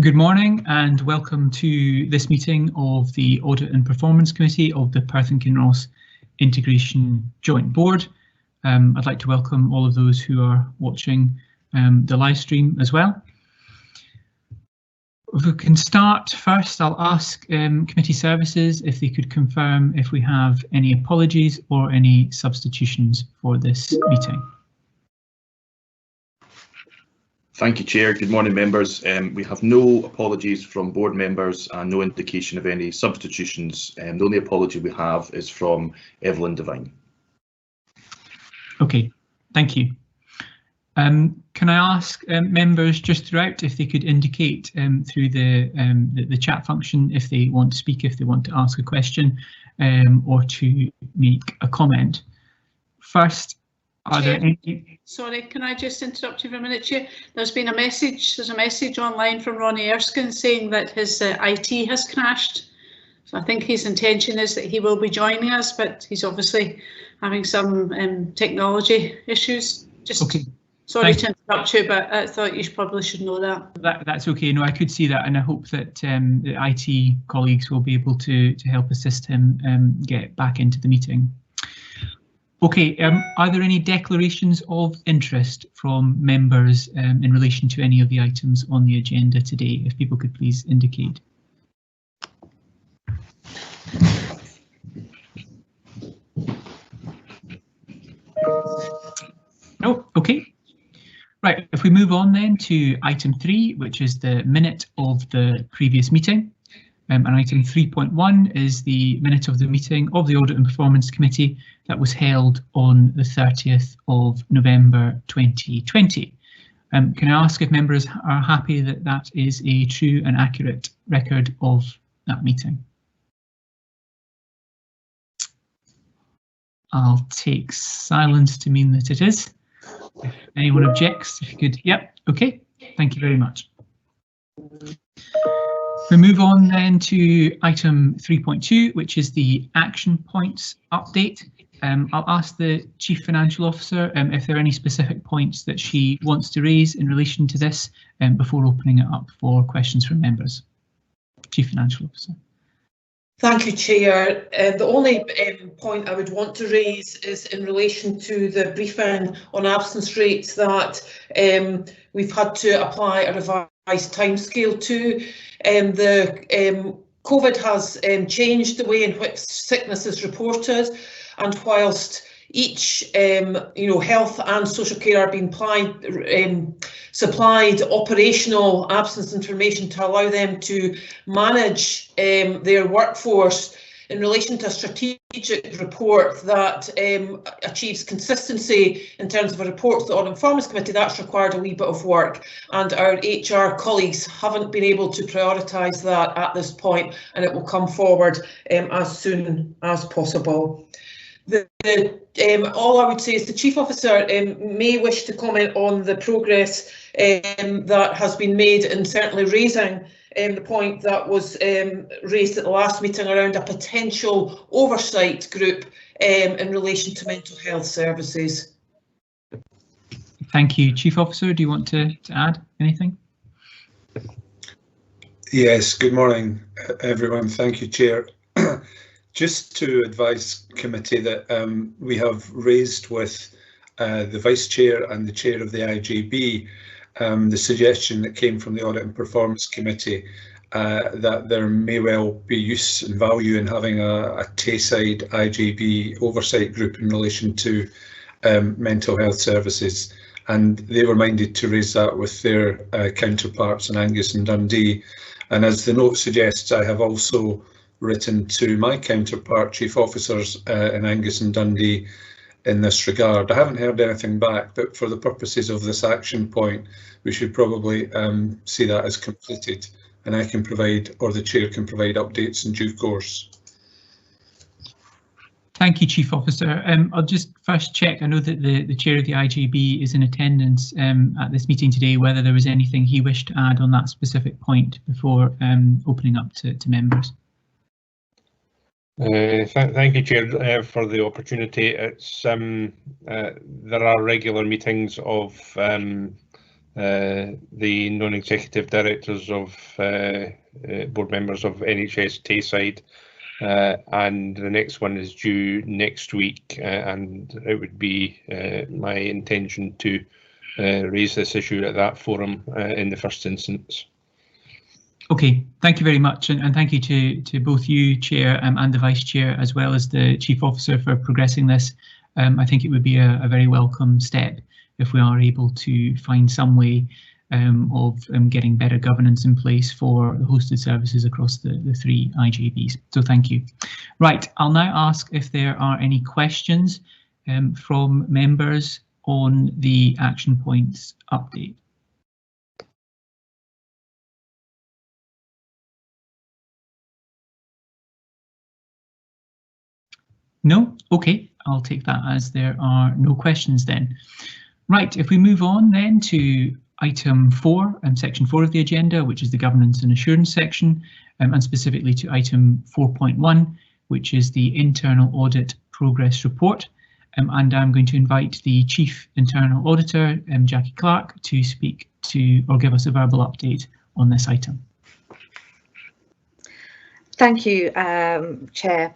Good morning and welcome to this meeting of the Audit and Performance Committee of the Perth and Kinross Integration Joint Board. I'd like to welcome all of those who are watching the live stream as well. If we can start first, I'll ask committee services if they could confirm if we have any apologies or any substitutions for this meeting. Thank you, Chair. Good morning, members. We have no apologies from board members and no indication of any substitutions. The only apology we have is from Evelyn Devine. Okay, thank you. Can I ask members just throughout if they could indicate through the chat function if they want to speak, if they want to ask a question or to make a comment. First, are there any... Sorry, can I just interrupt you for a minute, Chair? There's a message online from Ronnie Erskine saying that his IT has crashed. So I think his intention is that he will be joining us, but he's obviously having some technology issues. Just okay. Sorry to interrupt you, but I thought you probably should know that. That's okay. No, I could see that, and I hope that the IT colleagues will be able to help assist him get back into the meeting. Okay, are there any declarations of interest from members in relation to any of the items on the agenda today? If people could please indicate. No, okay. Right, if we move on then to item 3, which is the minute of the previous meeting. And item 3.1 is the minute of the meeting of the Audit and Performance Committee that was held on the 30th of November 2020. Can I ask if members are happy that that is a true and accurate record of that meeting? I'll take silence to mean that it is. If anyone objects, if you could, yep, okay, thank you very much. We move on then to item 3.2, which is the action points update. I'll ask the Chief Financial Officer if there are any specific points that she wants to raise in relation to this before opening it up for questions from members. Chief Financial Officer. Thank you, Chair. The only point I would want to raise is in relation to the briefing on absence rates that we've had to apply a revised timescale to. The COVID has changed the way in which sickness is reported, and whilst each health and social care are being supplied operational absence information to allow them to manage their workforce in relation to a strategic report that achieves consistency in terms of a report to the Audit and Performance Committee. That's required a wee bit of work, and our HR colleagues haven't been able to prioritise that at this point, and it will come forward as soon as possible. All I would say is the Chief Officer may wish to comment on the progress that has been made in certainly raising the point that was raised at the last meeting around a potential oversight group in relation to mental health services. Thank you. Chief Officer, do you want to add anything? Yes, good morning, everyone. Thank you, Chair. Just to advise committee that we have raised with the Vice Chair and the Chair of the IJB the suggestion that came from the Audit and Performance Committee that there may well be use and value in having a Tayside IJB oversight group in relation to mental health services, and they were minded to raise that with their counterparts in Angus and Dundee. And as the note suggests, I have also written to my counterpart chief officers in Angus and Dundee in this regard. I haven't heard anything back, but for the purposes of this action point, we should probably see that as completed, and I can provide, or the Chair can provide, updates in due course. Thank you, Chief Officer. I'll just first check. I know that the Chair of the IJB is in attendance at this meeting today, whether there was anything he wished to add on that specific point before opening up to members. Thank you, Chair, for the opportunity. It's there are regular meetings of the non-executive directors of board members of NHS Tayside, and the next one is due next week, and it would be my intention to raise this issue at that forum in the first instance. Okay, thank you very much, and thank you to both you, Chair, and the Vice Chair, as well as the Chief Officer, for progressing this. I think it would be a very welcome step if we are able to find some way of getting better governance in place for the hosted services across the 3 IJBs. So thank you. Right, I'll now ask if there are any questions from members on the action points update. No? Okay, I'll take that as there are no questions then. Right, if we move on then to item 4 and section 4 of the agenda, which is the governance and assurance section, and specifically to item 4.1, which is the internal audit progress report. And I'm going to invite the Chief Internal Auditor, Jackie Clark, to speak to or give us a verbal update on this item. Thank you, Chair.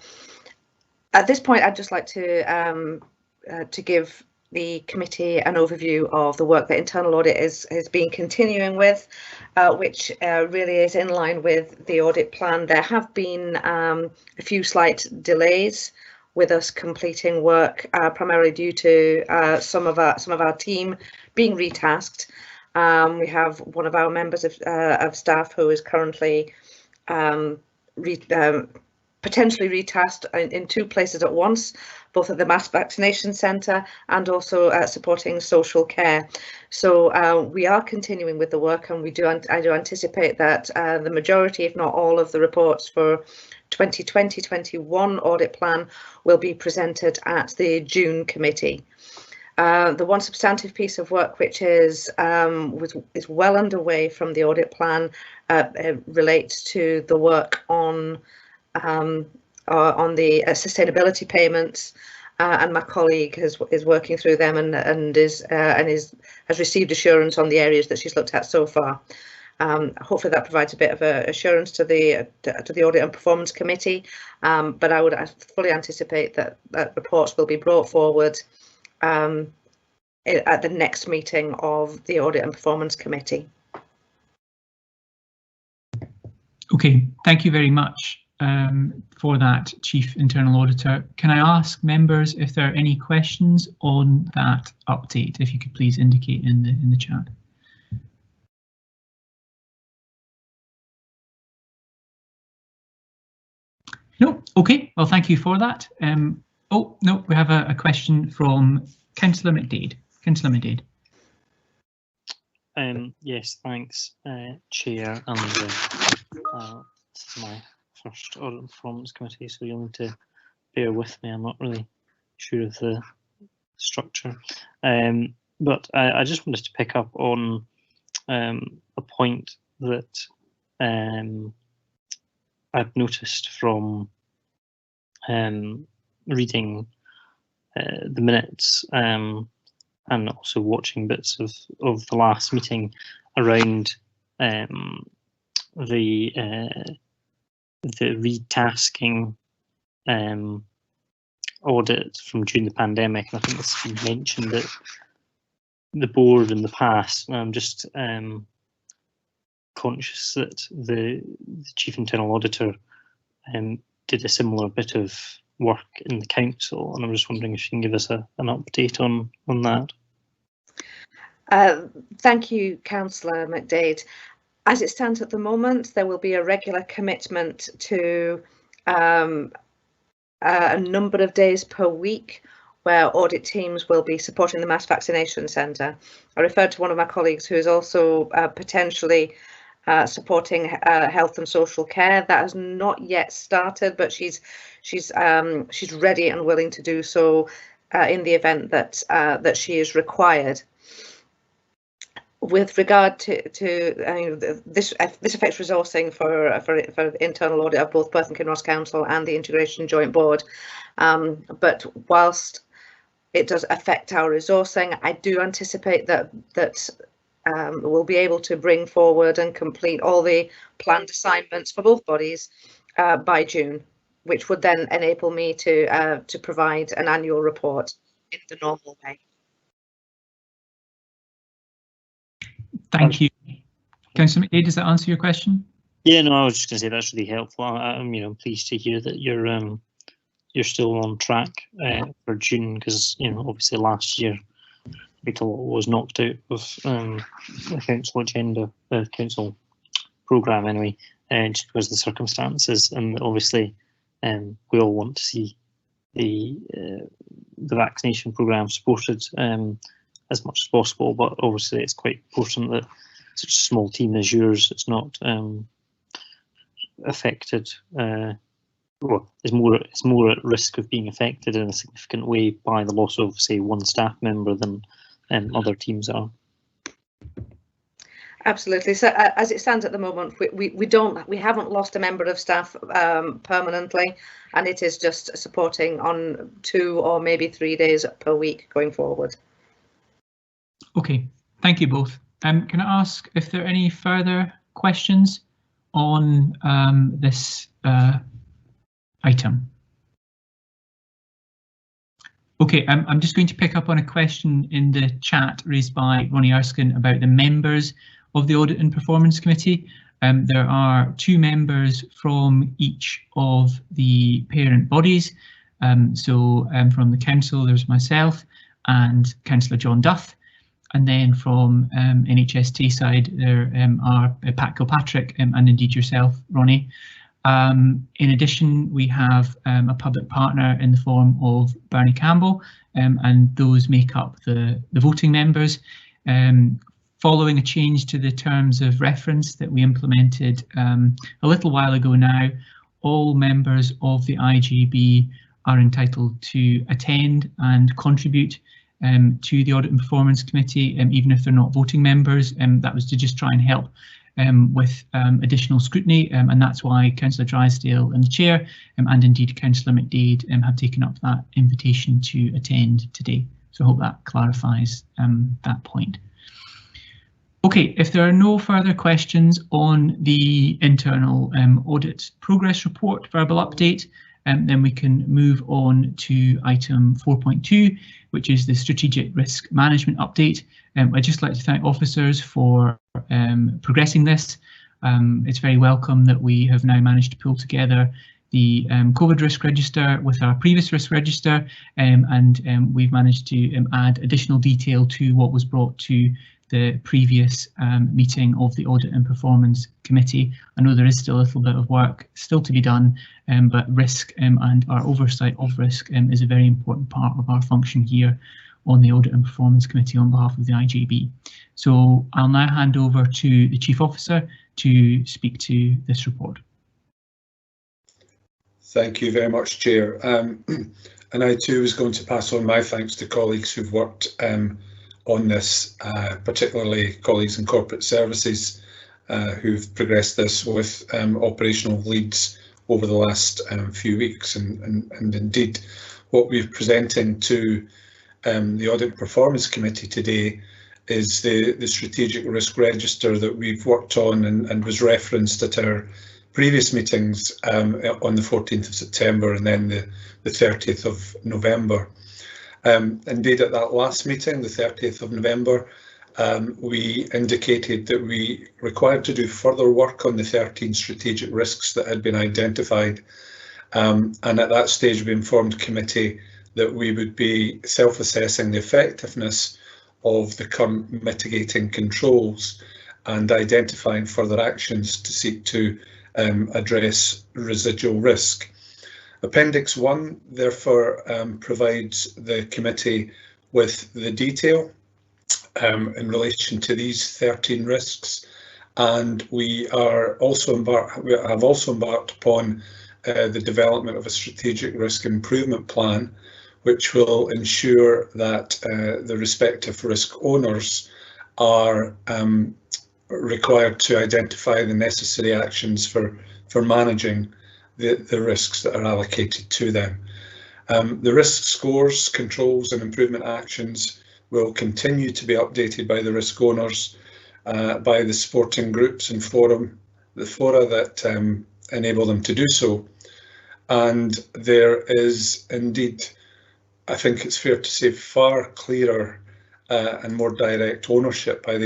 At this point, I'd just like to give the committee an overview of the work that internal audit has been continuing with, which really is in line with the audit plan. There have been a few slight delays with us completing work, primarily due to some of our team being retasked. We have one of our members of staff who is currently potentially retasked in 2 places at once, both at the mass vaccination centre and also supporting social care. So we are continuing with the work, and I do anticipate that the majority, if not all, of the reports for 2020-21 audit plan will be presented at the June committee. The one substantive piece of work which is well underway from the audit plan relates to the work on the sustainability payments, and my colleague is working through them and has received assurance on the areas that she's looked at so far. Hopefully that provides a bit of assurance to the Audit and Performance Committee, but I would fully anticipate that reports will be brought forward at the next meeting of the Audit and Performance Committee. Okay, thank you very much for that, Chief Internal Auditor. Can I ask members if there are any questions on that update? If you could please indicate in the chat. No, okay, well, thank you for that. Oh, no, we have a question from Councillor Mcdead. Councillor Mcdead. Yes, thanks, Chair. And this is my first Audit and Performance Committee, so you'll need to bear with me. I'm not really sure of the structure. But I just wanted to pick up on a point that I've noticed from reading the minutes and also watching bits of the last meeting around the retasking audit from during the pandemic. And I think this has been mentioned at the board in the past, and I'm just conscious that the Chief Internal Auditor did a similar bit of work in the council, and I'm just wondering if you can give us an update on that. Thank you, Councillor Mcdead. As it stands at the moment, there will be a regular commitment to a number of days per week where audit teams will be supporting the mass vaccination centre. I referred to one of my colleagues who is also potentially supporting health and social care. That has not yet started, but she's ready and willing to do so in the event that that she is required. With regard to this affects resourcing for the internal audit of both Perth and Kinross Council and the Integration Joint Board, but whilst it does affect our resourcing, I do anticipate that will be able to bring forward and complete all the planned assignments for both bodies by June, which would then enable me to provide an annual report in the normal way. Thank you. Councillor Mcdead, does that answer your question? Yeah, no, I was just going to say that's really helpful. I'm pleased to hear that you're still on track for June, because obviously last year quite a lot was knocked out of the council agenda, the council programme anyway, just because of the circumstances, and obviously we all want to see the vaccination programme supported as much as possible, but obviously it's quite important that such a small team as yours, it's not affected. Well, it's more at risk of being affected in a significant way by the loss of, say, one staff member than other teams are. Absolutely. So as it stands at the moment, we haven't lost a member of staff permanently, and it is just supporting on 2 or maybe 3 days per week going forward. Okay, thank you both. Can I ask if there are any further questions on this item? Okay, I'm just going to pick up on a question in the chat raised by Ronnie Erskine about the members of the Audit and Performance Committee. There are 2 members from each of the parent bodies. So from the council, there's myself and Councillor John Duff. And then from NHST side, there are Pat Kilpatrick and indeed yourself, Ronnie. In addition, we have a public partner in the form of Bernie Campbell, and those make up the voting members. Following a change to the terms of reference that we implemented a little while ago now, all members of the IJB are entitled to attend and contribute to the Audit and Performance Committee, even if they're not voting members. That was to just try and help with additional scrutiny, and that's why Councillor Drysdale and the Chair, and indeed Councillor Mcdead, have taken up that invitation to attend today. So I hope that clarifies that point. Okay, if there are no further questions on the internal audit progress report verbal update, then we can move on to item 4.2, which is the strategic risk management update. I'd just like to thank officers for progressing this. It's very welcome that we have now managed to pull together the COVID risk register with our previous risk register, and we've managed to add additional detail to what was brought to the previous meeting of the Audit and Performance Committee. I know there is still a little bit of work still to be done, but risk and our oversight of risk is a very important part of our function here on the Audit and Performance Committee on behalf of the IJB. So I'll now hand over to the Chief Officer to speak to this report. Thank you very much, Chair. And I too was going to pass on my thanks to colleagues who've worked on this, particularly colleagues in corporate services who've progressed this with operational leads over the last few weeks, and indeed what we're presenting to the Audit Performance Committee today is the strategic risk register that we've worked on and was referenced at our previous meetings on the 14th of September and then the 30th of November. Indeed, at that last meeting, the 30th of November, we indicated that we required to do further work on the 13 strategic risks that had been identified. And at that stage, we informed committee that we would be self-assessing the effectiveness of the current mitigating controls and identifying further actions to seek to address residual risk. Appendix 1 therefore provides the committee with the detail in relation to these 13 risks, and we have also embarked upon the development of a strategic risk improvement plan, which will ensure that the respective risk owners are required to identify the necessary actions for managing the risks that are allocated to them. The risk scores, controls and improvement actions will continue to be updated by the risk owners, by the sporting groups and the fora that enable them to do so. And there is indeed, I think it's fair to say, far clearer and more direct ownership by the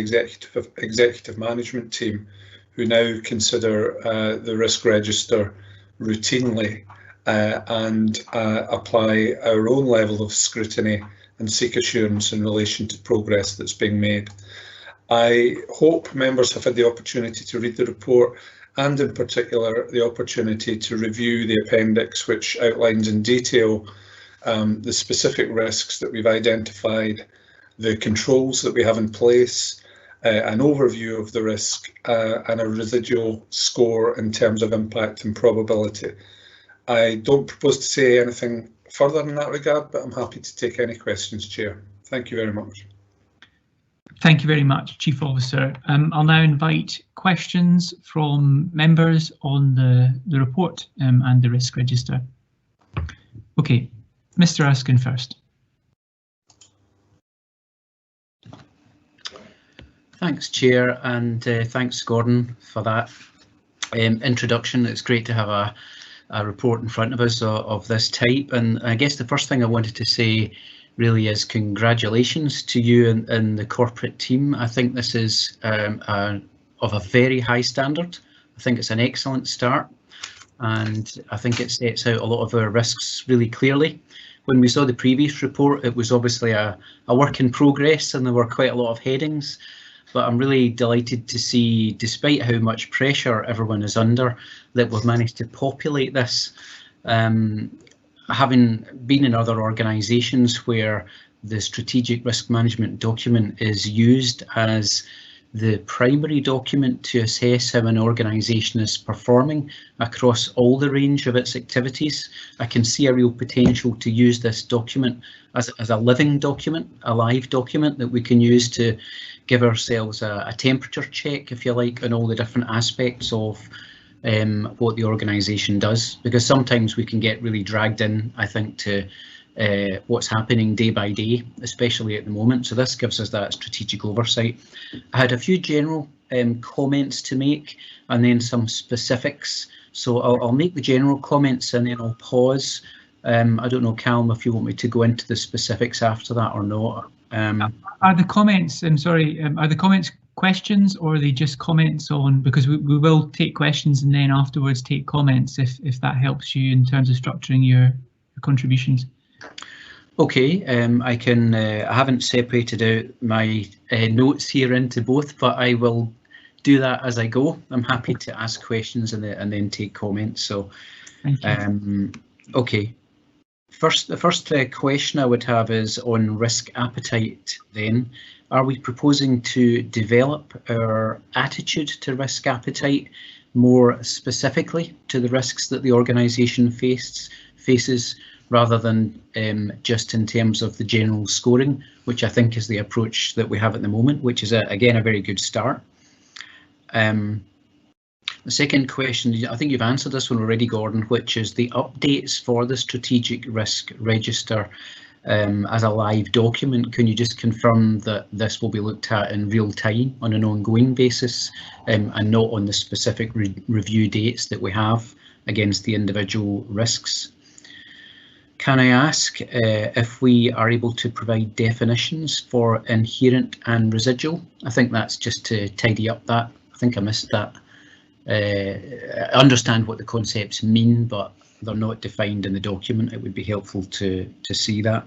executive management team, who now consider the risk register routinely and apply our own level of scrutiny and seek assurance in relation to progress that's being made. I hope members have had the opportunity to read the report, and in particular the opportunity to review the appendix, which outlines in detail the specific risks that we've identified, the controls that we have in place, an overview of the risk, and a residual score in terms of impact and probability. I don't propose to say anything further in that regard, but I'm happy to take any questions, Chair. Thank you very much. Thank you very much, Chief Officer. I'll now invite questions from members on the report and the risk register. Okay, Mr. Erskine first. Thanks, Chair, and thanks, Gordon, for that introduction. It's great to have a report in front of us of this type, and I guess the first thing I wanted to say really is congratulations to you and the corporate team. I think this is of a very high standard. I think it's an excellent start, and I think it sets out a lot of our risks really clearly. When we saw the previous report, it was obviously a work in progress and there were quite a lot of headings, but I'm really delighted to see, despite how much pressure everyone is under, that we've managed to populate this. Having been in other organisations where the strategic risk management document is used as the primary document to assess how an organisation is performing across all the range of its activities, I can see a real potential to use this document as a living document, a live document that we can use to give ourselves a temperature check, if you like, on all the different aspects of what the organisation does, because sometimes we can get really dragged in, I think, to what's happening day by day, especially at the moment. So this gives us that strategic oversight. I had a few general comments to make and then some specifics. So I'll make the general comments and then I'll pause. I don't know, Callum, if you want me to go into the specifics after that or not. Are the comments, I'm sorry, are the comments questions or are they just comments on, because we will take questions and then afterwards take comments if that helps you in terms of structuring your contributions. Okay, I can. I haven't separated out my notes here into both, but I will do that as I go. I'm happy to ask questions and then take comments. So, thank you. Okay. The first question I would have is on risk appetite. Then, are we proposing to develop our attitude to risk appetite more specifically to the risks that the organisation faces? Rather than just in terms of the general scoring, which I think is the approach that we have at the moment, which is, again, a very good start. The second question, I think you've answered this one already, Gordon, which is the updates for the strategic risk register as a live document. Can you just confirm that this will be looked at in real time on an ongoing basis and not on the specific review dates that we have against the individual risks? Can I ask if we are able to provide definitions for inherent and residual? I think that's just to tidy up that. I think I missed that. I understand what the concepts mean, but they're not defined in the document. It would be helpful to see that.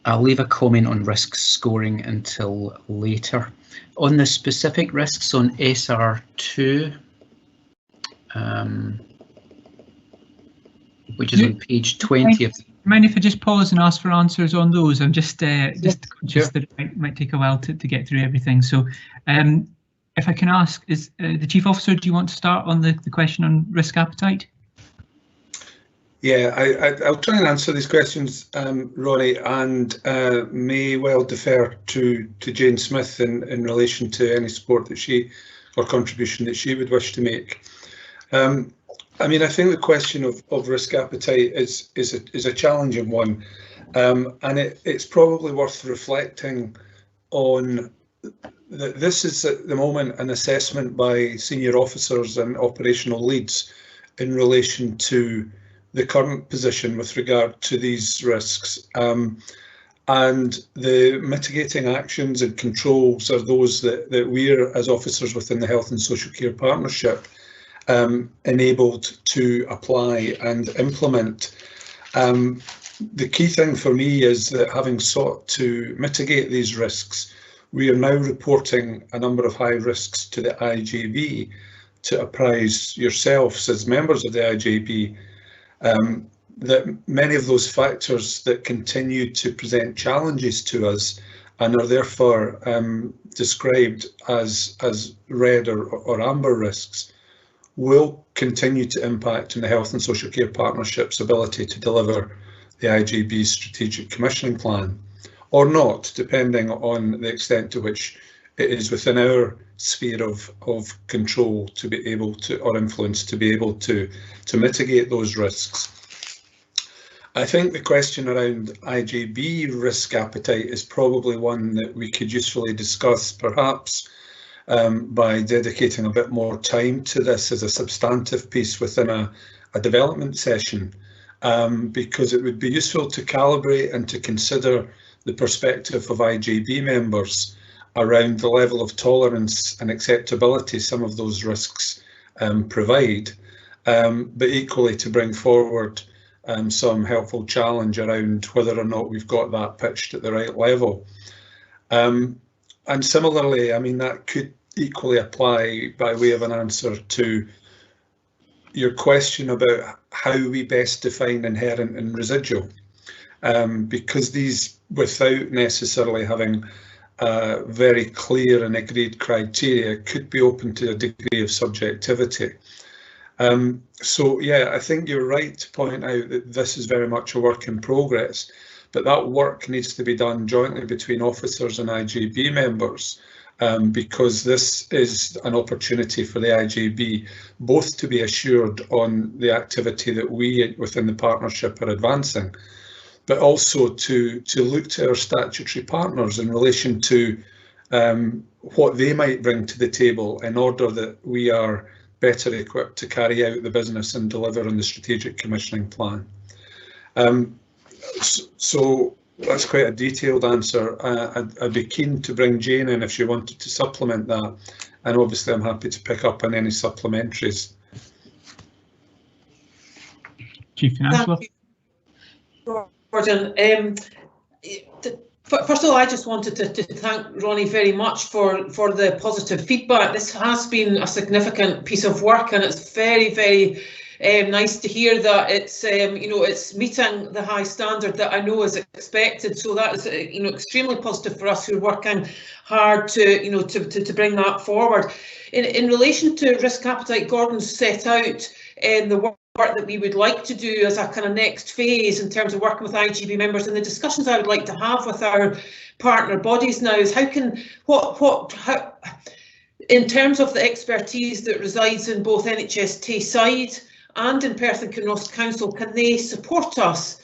I'll leave a comment on risk scoring until later. On the specific risks on SR2, which is on page 20 of. Mind if I just pause and ask for answers on those? I'm just conscious that it might take a while to get through everything. So, if I can ask, is the Chief Officer, do you want to start on the question on risk appetite? Yeah, I'll try and answer these questions, Ronnie, and may well defer to Jane Smith in relation to any support that or contribution that she would wish to make. I mean, I think the question of risk appetite is a challenging one, And it's probably worth reflecting on that this is at the moment an assessment by senior officers and operational leads in relation to the current position with regard to these risks. And the mitigating actions and controls are those that we're, as officers within the Health and Social Care Partnership, enabled to apply and implement. The key thing for me is that, having sought to mitigate these risks, we are now reporting a number of high risks to the IJB to apprise yourselves as members of the IJB that many of those factors that continue to present challenges to us and are therefore described as red or amber risks will continue to impact on the Health and Social Care Partnership's ability to deliver the IJB's strategic commissioning plan, or not, depending on the extent to which it is within our sphere of control to be able to, or influence, to be able to mitigate those risks. I think the question around IJB risk appetite is probably one that we could usefully discuss, perhaps by dedicating a bit more time to this as a substantive piece within a development session, because it would be useful to calibrate and to consider the perspective of IJB members around the level of tolerance and acceptability some of those risks provide, but equally to bring forward some helpful challenge around whether or not we've got that pitched at the right level. And similarly, I mean, that could equally apply by way of an answer to your question about how we best define inherent and residual, because these, without necessarily having very clear and agreed criteria, could be open to a degree of subjectivity. So yeah, I think you're right to point out that this is very much a work in progress, but that work needs to be done jointly between officers and IJB members, because this is an opportunity for the IJB both to be assured on the activity that we within the partnership are advancing, but also to look to our statutory partners in relation to what they might bring to the table in order that we are better equipped to carry out the business and deliver on the strategic commissioning plan. So that's quite a detailed answer. I'd be keen to bring Jane in if she wanted to supplement that, and obviously I'm happy to pick up on any supplementaries. Chief Financial. Gordon, first of all, I just wanted to thank Ronnie very much for the positive feedback. This has been a significant piece of work, and it's very, very nice to hear that it's it's meeting the high standard that I know is expected. So that is extremely positive for us who are working hard to bring that forward. In relation to risk appetite, Gordon's set out the work that we would like to do as a kind of next phase in terms of working with IJB members, and the discussions I would like to have with our partner bodies now is how in terms of the expertise that resides in both NHS Tayside and in Perth and Kinross Council, can they support us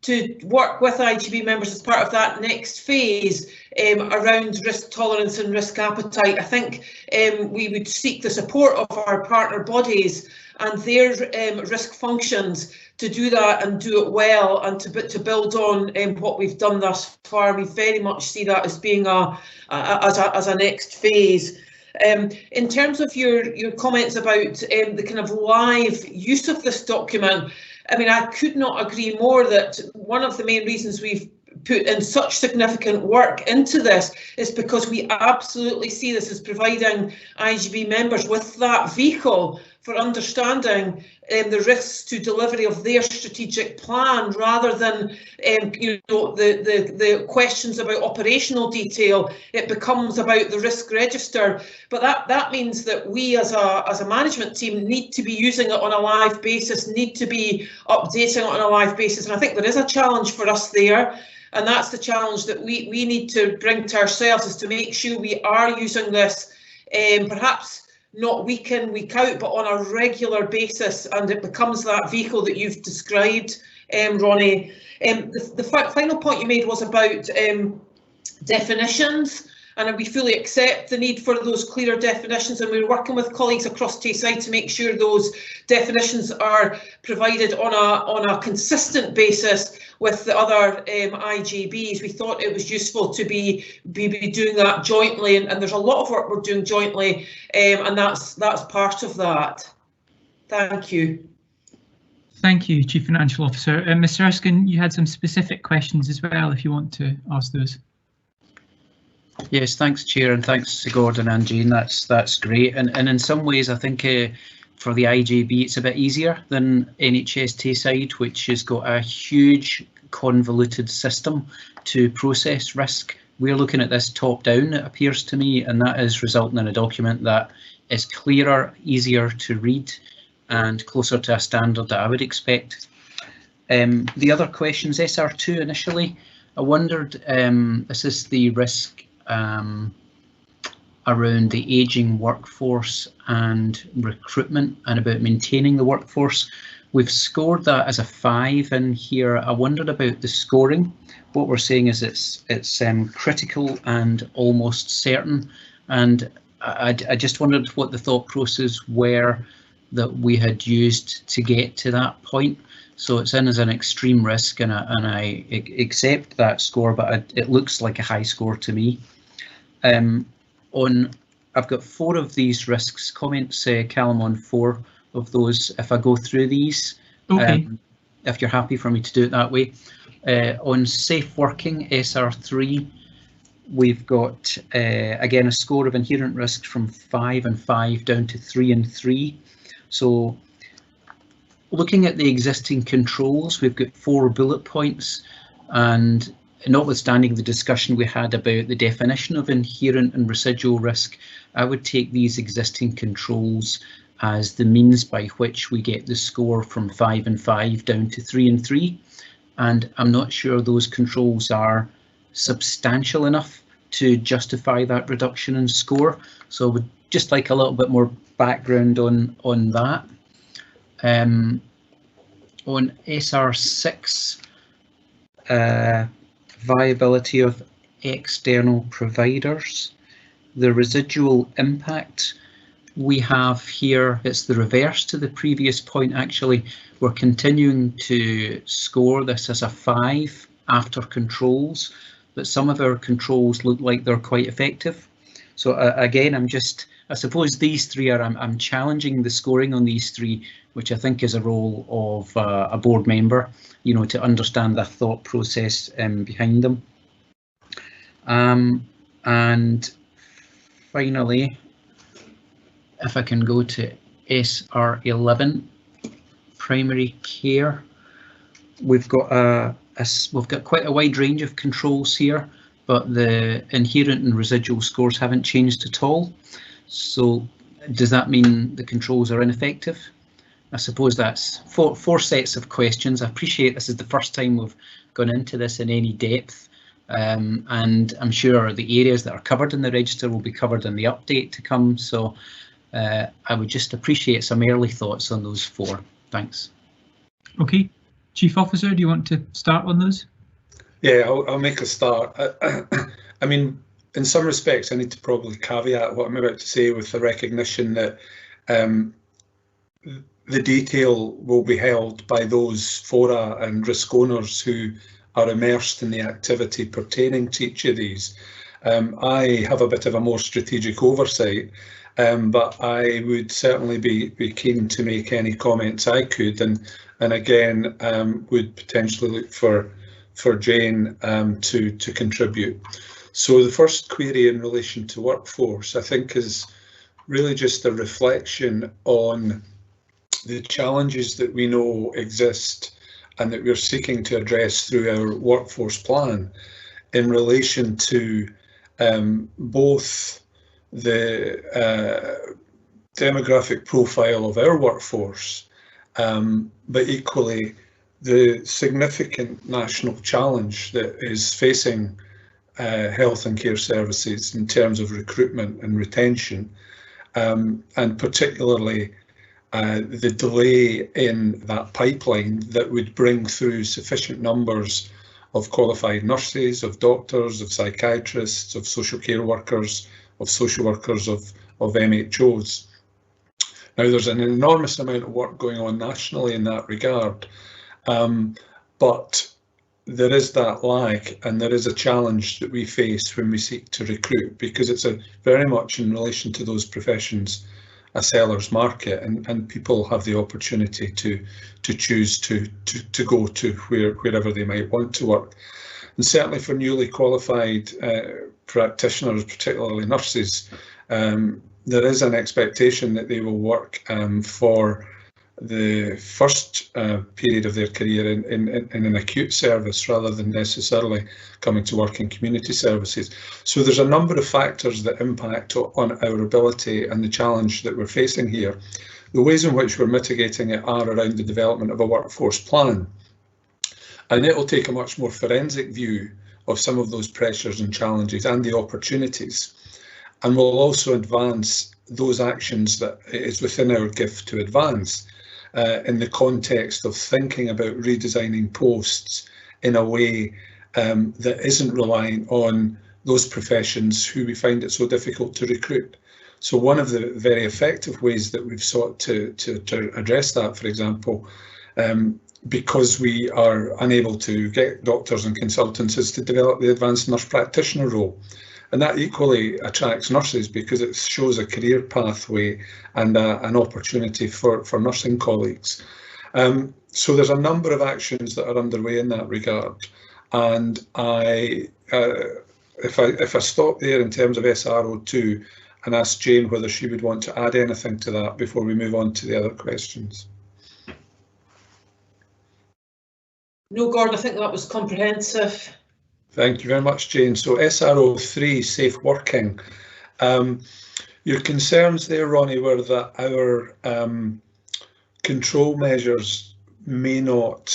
to work with IJB members as part of that next phase around risk tolerance and risk appetite? I think we would seek the support of our partner bodies and their risk functions to do that and do it well, and to build on what we've done thus far. We very much see that as being as a next phase. In terms of your comments about the kind of live use of this document, I mean, I could not agree more that one of the main reasons we've put in such significant work into this is because we absolutely see this as providing IJB members with that vehicle for understanding the risks to delivery of their strategic plan, rather than the questions about operational detail. It becomes about the risk register, but that means that we as a management team need to be using it on a live basis, need to be updating it on a live basis, and I think there is a challenge for us there. And that's the challenge that we need to bring to ourselves, is to make sure we are using this, perhaps not week in, week out, but on a regular basis, and it becomes that vehicle that you've described, Ronnie. The final point you made was about definitions, and we fully accept the need for those clearer definitions, and we're working with colleagues across Tayside to make sure those definitions are provided on a consistent basis with the other IJBs. We thought it was useful to be doing that jointly, and there's a lot of work we're doing jointly, and that's part of that. Thank you. Thank you, Chief Financial Officer. Mr. Erskine, you had some specific questions as well, if you want to ask those. Yes, thanks, Chair, and thanks to Gordon and Jean. That's great, and in some ways, I think for the IJB, it's a bit easier than NHS Tayside, which has got a huge convoluted system to process risk. We're looking at this top down, it appears to me, and that is resulting in a document that is clearer, easier to read, and closer to a standard that I would expect. The other questions, SR2 initially, I wondered, this is the risk around the ageing workforce and recruitment and about maintaining the workforce. We've scored that as a 5 in here. I wondered about the scoring. What we're saying is it's critical and almost certain, and I just wondered what the thought process were that we had used to get to that point. So it's in as an extreme risk, and I accept that score, but it looks like a high score to me. I've got 4 of these risks comments, Callum, on 4 of those. If I go through these, okay. If you're happy for me to do it that way. On safe working, SR3, we've got again a score of inherent risks from 5 and 5 down to 3 and 3. So looking at the existing controls, we've got 4 bullet points, and notwithstanding the discussion we had about the definition of inherent and residual risk, I would take these existing controls as the means by which we get the score from 5 and 5 down to 3 and 3. And I'm not sure those controls are substantial enough to justify that reduction in score. So I would just like a little bit more background on that. On SR6, viability of external providers, the residual impact we have here, it's the reverse to the previous point actually. We're continuing to score this as a 5 after controls, but some of our controls look like they're quite effective. So again, I suppose these 3 are, I'm challenging the scoring on these 3, which I think is a role of a board member, you know, to understand the thought process behind them. And finally, if I can go to SR11, primary care, we've got quite a wide range of controls here, but the inherent and residual scores haven't changed at all. So does that mean the controls are ineffective? I suppose that's 4 sets of questions. I appreciate this is the first time we've gone into this in any depth, and I'm sure the areas that are covered in the register will be covered in the update to come. So I would just appreciate some early thoughts on those 4. Thanks. Okay, Chief Officer, do you want to start on those? Yeah, I'll make a start. I mean, in some respects, I need to probably caveat what I'm about to say with the recognition that the detail will be held by those fora and risk owners who are immersed in the activity pertaining to each of these. I have a bit of a more strategic oversight, but I would certainly be keen to make any comments I could, and again would potentially look for Jane to contribute. So the first query in relation to workforce, I think, is really just a reflection on the challenges that we know exist and that we're seeking to address through our workforce plan in relation to both the demographic profile of our workforce, but equally the significant national challenge that is facing health and care services in terms of recruitment and retention, and particularly the delay in that pipeline that would bring through sufficient numbers of qualified nurses, of doctors, of psychiatrists, of social care workers, of social workers, of MHOs. Now, there's an enormous amount of work going on nationally in that regard, but there is that lag, and there is a challenge that we face when we seek to recruit, because it's very much in relation to those professions a seller's market, and people have the opportunity to choose to go to wherever they might want to work. And certainly for newly qualified practitioners, particularly nurses, there is an expectation that they will work for the first period of their career in an acute service rather than necessarily coming to work in community services. So there's a number of factors that impact on our ability and the challenge that we're facing here. The ways in which we're mitigating it are around the development of a workforce plan, and it will take a much more forensic view of some of those pressures and challenges and the opportunities, and will also advance those actions that it is within our gift to advance in the context of thinking about redesigning posts in a way that isn't relying on those professions who we find it so difficult to recruit. So one of the very effective ways that we've sought to address that, for example, because we are unable to get doctors and consultants, is to develop the advanced nurse practitioner role. And that equally attracts nurses because it shows a career pathway and an opportunity for nursing colleagues. So there's a number of actions that are underway in that regard. And if I stop there in terms of SRO2 and ask Jane whether she would want to add anything to that before we move on to the other questions. No, Gordon, I think that was comprehensive. Thank you very much, Jane. So SRO3, safe working. Your concerns there, Ronnie, were that our control measures may not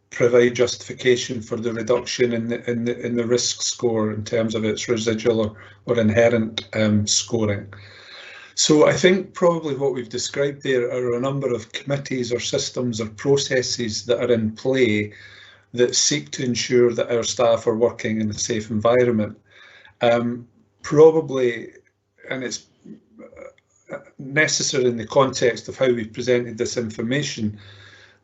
provide justification for the reduction in the risk score in terms of its residual or inherent scoring. So I think probably what we've described there are a number of committees or systems or processes that are in play that seek to ensure that our staff are working in a safe environment. Probably, and it's necessary in the context of how we've presented this information,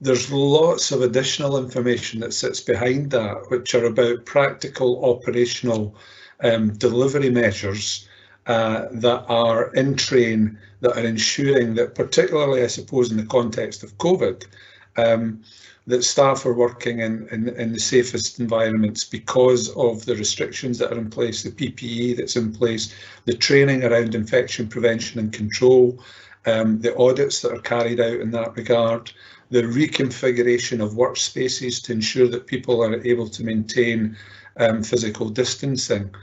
there's lots of additional information that sits behind that, which are about practical operational delivery measures that are in train, that are ensuring that, particularly I suppose in the context of COVID, that staff are working in the safest environments because of the restrictions that are in place, the PPE that's in place, the training around infection prevention and control, the audits that are carried out in that regard, the reconfiguration of workspaces to ensure that people are able to maintain physical distancing.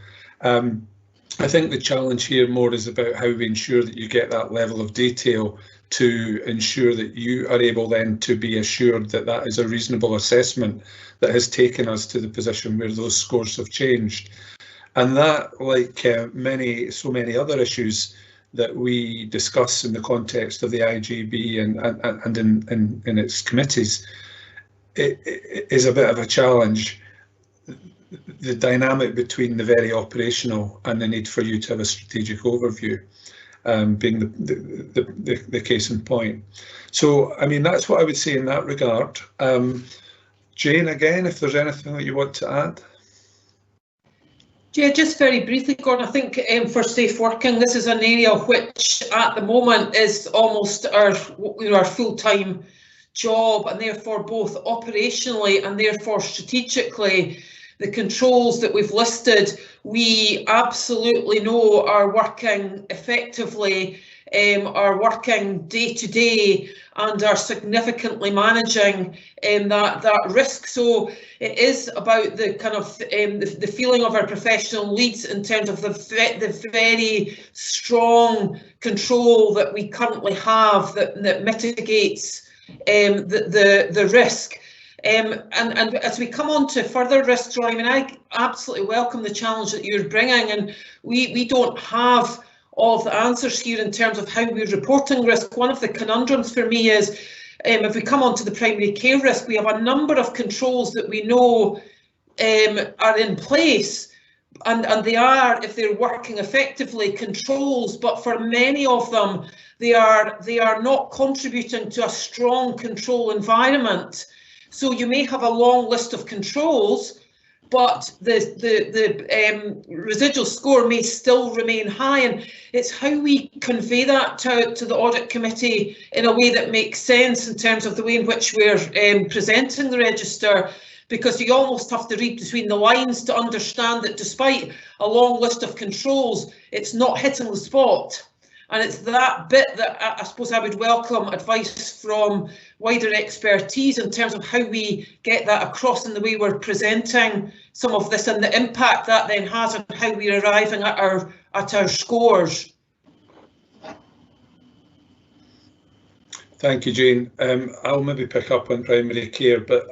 I think the challenge here more is about how we ensure that you get that level of detail to ensure that you are able then to be assured that that is a reasonable assessment that has taken us to the position where those scores have changed. And that, like so many other issues that we discuss in the context of the IJB and in its committees, it is a bit of a challenge. The dynamic between the very operational and the need for you to have a strategic overview being the case in point. So, I mean, that's what I would say in that regard. Jane, again, if there's anything that you want to add. Yeah, just very briefly, Gordon, I think for safe working, this is an area which at the moment is almost our full-time job, and therefore both operationally and therefore strategically, the controls that we've listed, we absolutely know are working effectively, are working day to day, and are significantly managing that risk. So it is about the kind of the feeling of our professional leads in terms of the very strong control that we currently have that mitigates the risk. And as we come on to further risks, Ronnie, I mean, I absolutely welcome the challenge that you're bringing, and we don't have of the answers here in terms of how we're reporting risk. One of the conundrums for me is, if we come on to the primary care risk, we have a number of controls that we know are in place, and they are, if they're working effectively, controls, but for many of them they are not contributing to a strong control environment. So you may have a long list of controls, but the residual score may still remain high, and it's how we convey that to the audit committee in a way that makes sense in terms of the way in which we're presenting the register, because you almost have to read between the lines to understand that despite a long list of controls, it's not hitting the spot. And it's that bit that I suppose I would welcome advice from wider expertise in terms of how we get that across in the way we're presenting some of this, and the impact that then has on how we're arriving at our scores. Thank you, Jane. I'll maybe pick up on primary care, but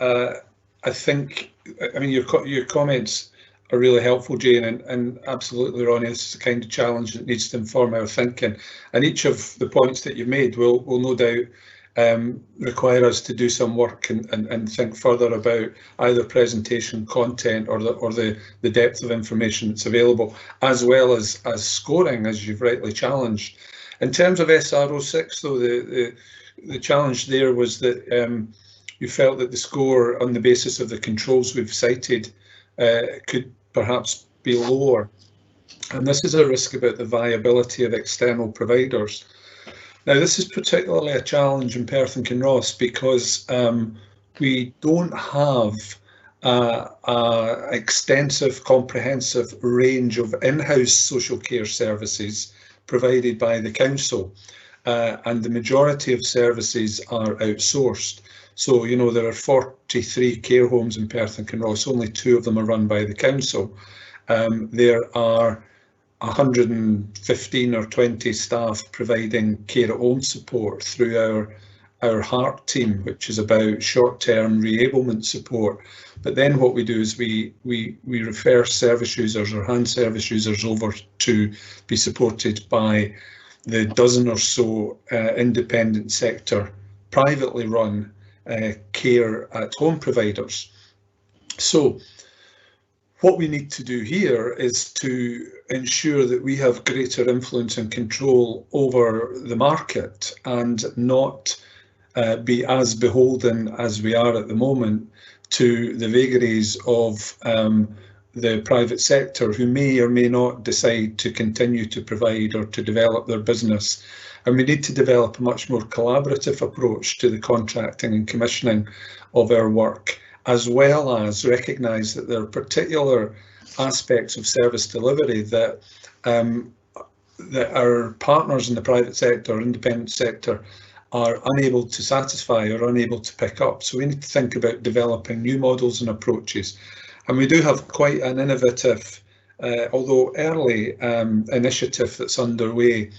I think, I mean, your comments are really helpful, Jane, and absolutely, Ronnie, this is the kind of challenge that needs to inform our thinking. And each of the points that you've made will no doubt require us to do some work and think further about either presentation content or the depth of information that's available, as well as scoring, as you've rightly challenged. In terms of SR06, though, the challenge there was that you felt that the score on the basis of the controls we've cited could perhaps be lower. And this is a risk about the viability of external providers. Now, this is particularly a challenge in Perth and Kinross because we don't have an extensive, comprehensive range of in-house social care services provided by the council, and the majority of services are outsourced. So, you know, there are 43 care homes in Perth and Kinross, only 2 of them are run by the council. There are 115 or 20 staff providing care at home support through our HEART team, which is about short-term reablement support. But then what we do is we refer service users or hand service users over to be supported by the dozen or so independent sector, privately run care at home providers. So what we need to do here is to ensure that we have greater influence and control over the market and not be as beholden as we are at the moment to the vagaries of the private sector, who may or may not decide to continue to provide or to develop their business. And we need to develop a much more collaborative approach to the contracting and commissioning of our work, as well as recognise that there are particular aspects of service delivery that our partners in the private sector, independent sector, are unable to satisfy or unable to pick up. So we need to think about developing new models and approaches. And we do have quite an innovative, although early, initiative that's underway,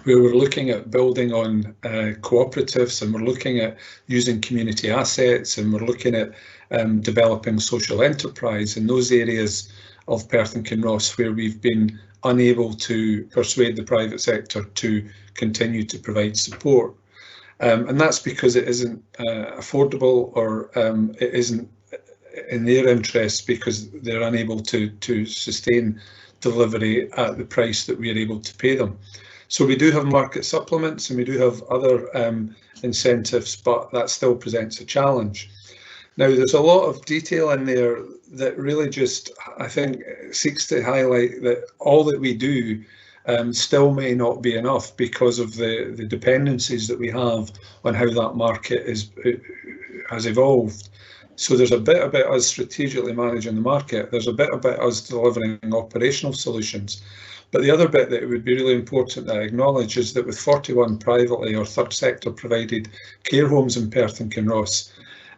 where we're looking at building on cooperatives, and we're looking at using community assets, and we're looking at developing social enterprise in those areas of Perth and Kinross where we've been unable to persuade the private sector to continue to provide support. And that's because it isn't affordable, or it isn't in their interests, because they're unable to sustain delivery at the price that we're able to pay them. So we do have market supplements and we do have other incentives, but that still presents a challenge. Now, there's a lot of detail in there that really just, I think, seeks to highlight that all that we do still may not be enough because of the dependencies that we have on how that market has evolved. So there's a bit about us strategically managing the market, there's a bit about us delivering operational solutions. But the other bit that it would be really important that I acknowledge is that with 41 privately or third sector provided care homes in Perth and Kinross,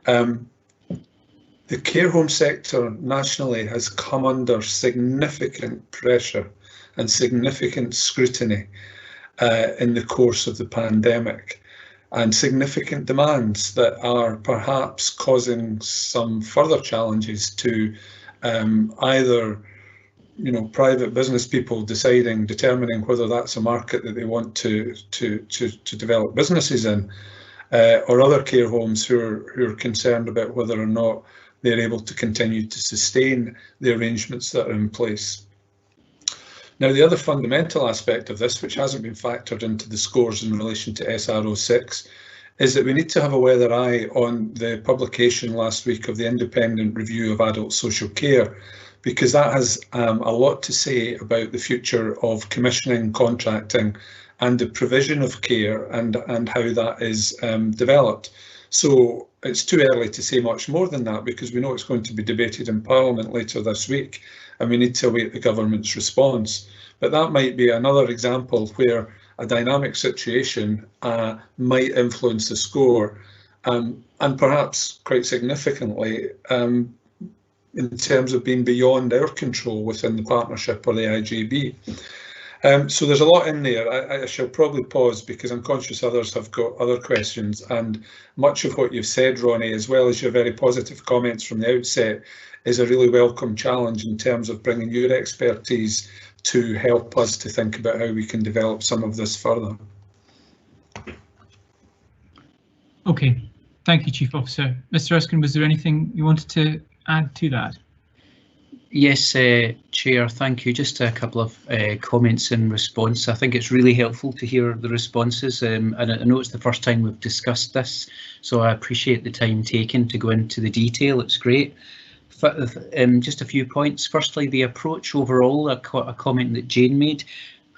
the care home sector nationally has come under significant pressure and significant scrutiny in the course of the pandemic, and significant demands that are perhaps causing some further challenges to either private business people determining whether that's a market that they want to develop businesses in, or other care homes who are concerned about whether or not they're able to continue to sustain the arrangements that are in place. Now, the other fundamental aspect of this, which hasn't been factored into the scores in relation to SR06, is that we need to have a weather eye on the publication last week of the independent review of adult social care, because that has a lot to say about the future of commissioning, contracting, and the provision of care and how that is developed. So it's too early to say much more than that, because we know it's going to be debated in Parliament later this week, and we need to await the government's response. But that might be another example where a dynamic situation might influence the score, and perhaps quite significantly in terms of being beyond our control within the partnership or the IJB. So there's a lot in there. I shall probably pause because I'm conscious others have got other questions, and much of what you've said, Ronnie, as well as your very positive comments from the outset, is a really welcome challenge in terms of bringing your expertise to help us to think about how we can develop some of this further. Okay, thank you, Chief Officer. Mr. Erskine, was there anything you wanted to add to that? Yes, Chair, thank you. Just a couple of comments in response. I think it's really helpful to hear the responses, and I know it's the first time we've discussed this, so I appreciate the time taken to go into the detail. It's great. Just a few points. Firstly, the approach overall, a comment that Jane made.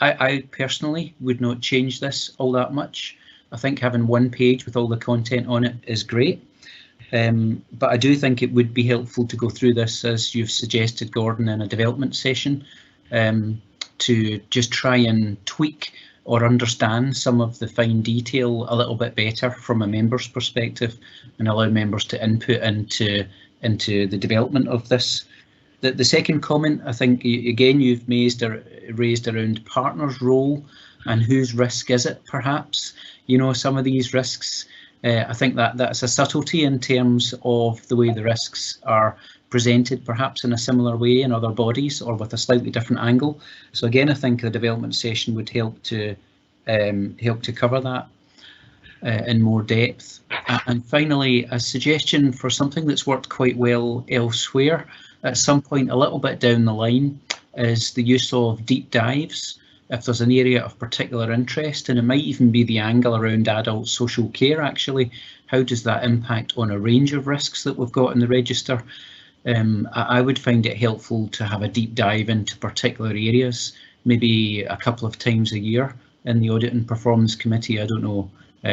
I personally would not change this all that much. I think having one page with all the content on it is great. But I do think it would be helpful to go through this, as you've suggested, Gordon, in a development session, to just try and tweak or understand some of the fine detail a little bit better from a member's perspective, and allow members to input into the development of this. The second comment, I think, again, you've raised around partners' role and whose risk is it, perhaps. Some of these risks, I think that's a subtlety in terms of the way the risks are presented, perhaps in a similar way in other bodies or with a slightly different angle. So again, I think a development session would help to cover that in more depth. And finally, a suggestion for something that's worked quite well elsewhere at some point a little bit down the line is the use of deep dives. If there's an area of particular interest, and it might even be the angle around adult social care, actually, how does that impact on a range of risks that we've got in the register? I would find it helpful to have a deep dive into particular areas, maybe a couple of times a year in the Audit and Performance Committee. I don't know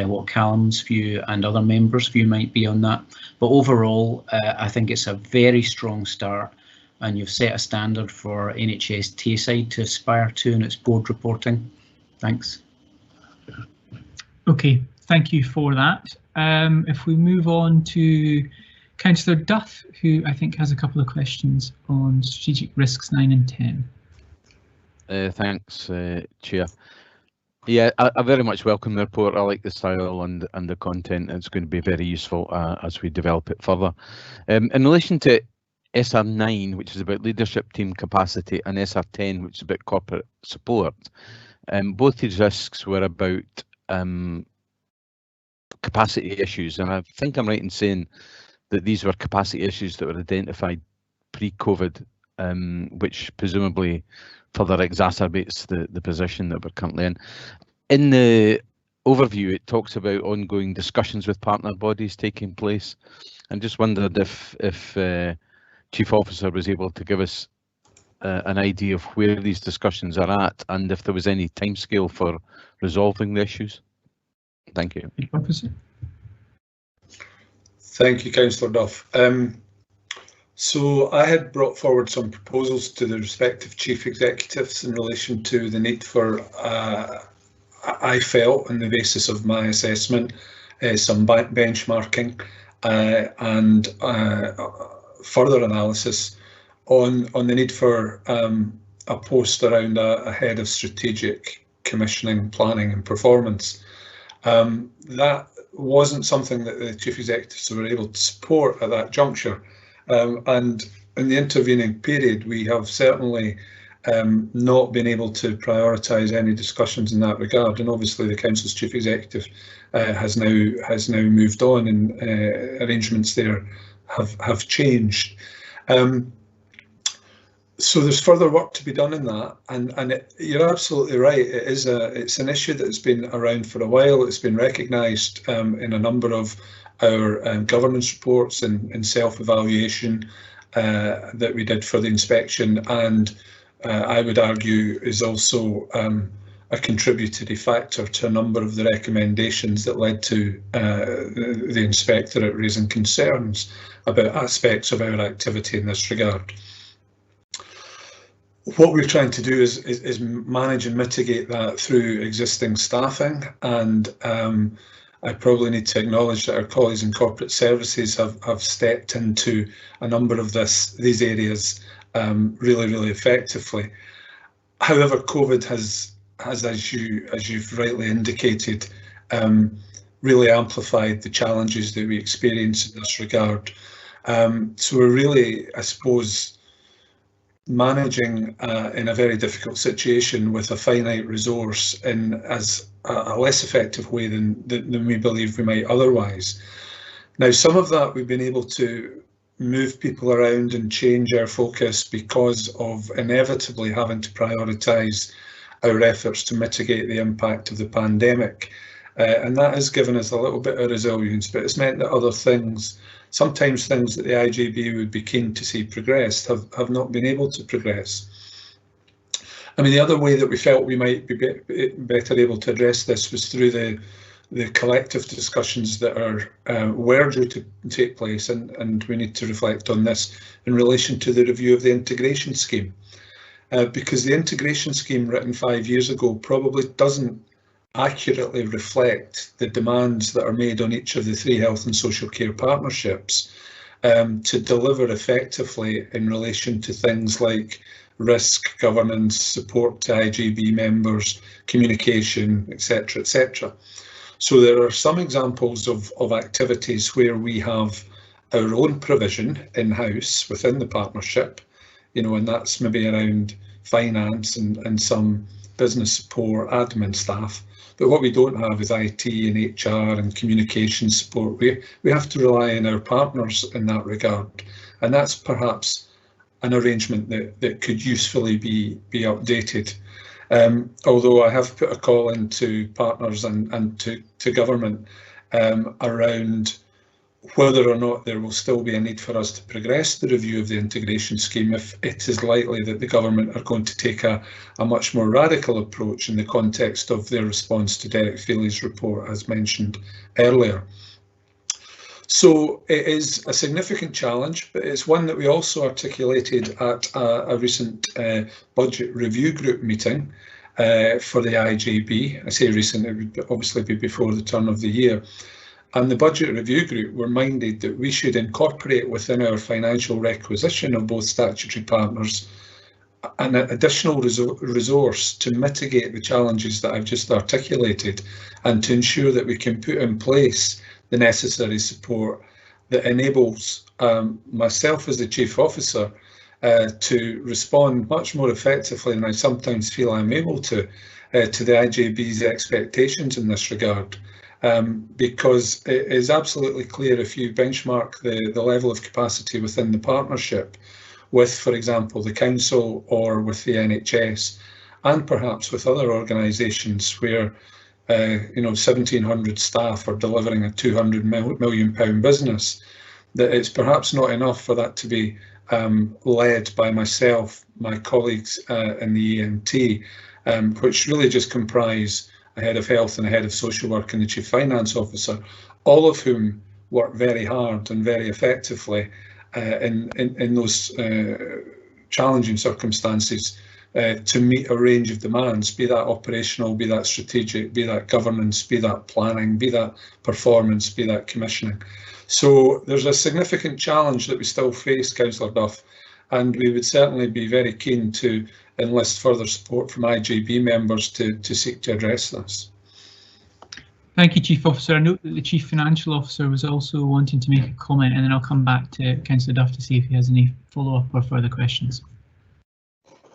what Callum's view and other members' view might be on that, but overall, I think it's a very strong start, and you've set a standard for NHS Tayside to aspire to in its board reporting. Thanks. Okay, thank you for that. If we move on to Councillor Duff, who I think has a couple of questions on strategic risks 9 and 10. Thanks, Chair. Yeah, I very much welcome the report. I like the style and the content. It's going to be very useful as we develop it further. In relation to SR9, which is about leadership team capacity, and SR10, which is about corporate support, both these risks were about capacity issues, and I think I'm right in saying that these were capacity issues that were identified pre-COVID, which presumably further exacerbates the position that we're currently in. In the overview, it talks about ongoing discussions with partner bodies taking place, and just wondered if Chief Officer was able to give us an idea of where these discussions are at, and if there was any timescale for resolving the issues. Thank you. Chief Officer. Thank you, Councillor Duff. So I had brought forward some proposals to the respective chief executives in relation to the need for, I felt, on the basis of my assessment, some benchmarking and further analysis on the need for a post around a head of strategic commissioning, planning and performance. That wasn't something that the chief executives were able to support at that juncture. And in the intervening period, we have certainly not been able to prioritise any discussions in that regard, and obviously the Council's Chief Executive has now moved on, and arrangements there have changed. So there's further work to be done in that, and you're absolutely right. It's an issue that's been around for a while. It's been recognised in a number of our governance reports and self-evaluation that we did for the inspection, and I would argue is also a contributory factor to a number of the recommendations that led to the Inspectorate raising concerns about aspects of our activity in this regard. What we're trying to do is manage and mitigate that through existing staffing, and I probably need to acknowledge that our colleagues in corporate services have stepped into a number of these areas really effectively. However, COVID has as you've rightly indicated, really amplified the challenges that we experience in this regard. So we're really, I suppose, managing in a very difficult situation with a finite resource in as a less effective way than we believe we might otherwise. Now, some of that we've been able to move people around and change our focus because of inevitably having to prioritise our efforts to mitigate the impact of the pandemic. And that has given us a little bit of resilience, but it's meant that other things, sometimes things that the IJB would be keen to see progressed, have not been able to progress. I mean, the other way that we felt we might be better able to address this was through the collective discussions that were due to take place, and we need to reflect on this in relation to the review of the integration scheme. Because the integration scheme written 5 years ago probably doesn't accurately reflect the demands that are made on each of the 3 health and social care partnerships to deliver effectively in relation to things like risk, governance, support to IJB members, communication, etc., etc. So there are some examples of activities where we have our own provision in-house within the partnership, you know, and that's maybe around finance and some business support, admin staff. But what we don't have is IT and HR and communication support. We have to rely on our partners in that regard, and that's perhaps an arrangement that could usefully be updated. Although I have put a call into partners and to government around whether or not there will still be a need for us to progress the review of the integration scheme if it is likely that the government are going to take a much more radical approach in the context of their response to Derek Feely's report, as mentioned earlier. So it is a significant challenge, but it's one that we also articulated at a recent budget review group meeting for the IJB. I say recent, it would obviously be before the turn of the year. And the budget review group were minded that we should incorporate within our financial requisition of both statutory partners an additional resource to mitigate the challenges that I've just articulated, and to ensure that we can put in place the necessary support that enables myself as the Chief Officer to respond much more effectively than I sometimes feel I'm able to the IJB's expectations in this regard. Because it is absolutely clear, if you benchmark the level of capacity within the partnership with, for example, the council or with the NHS, and perhaps with other organisations where 1,700 staff are delivering a £200 million business, that it's perhaps not enough for that to be led by myself, my colleagues in the EMT, which really just comprise a head of health and a head of social work and the chief finance officer, all of whom work very hard and very effectively in those challenging circumstances to meet a range of demands, be that operational, be that strategic, be that governance, be that planning, be that performance, be that commissioning. So there's a significant challenge that we still face, Councillor Duff, and we would certainly be very keen to enlist further support from IJB members to seek to address this. Thank you, Chief Officer. I note that the Chief Financial Officer was also wanting to make a comment, and then I'll come back to Councillor Duff to see if he has any follow-up or further questions.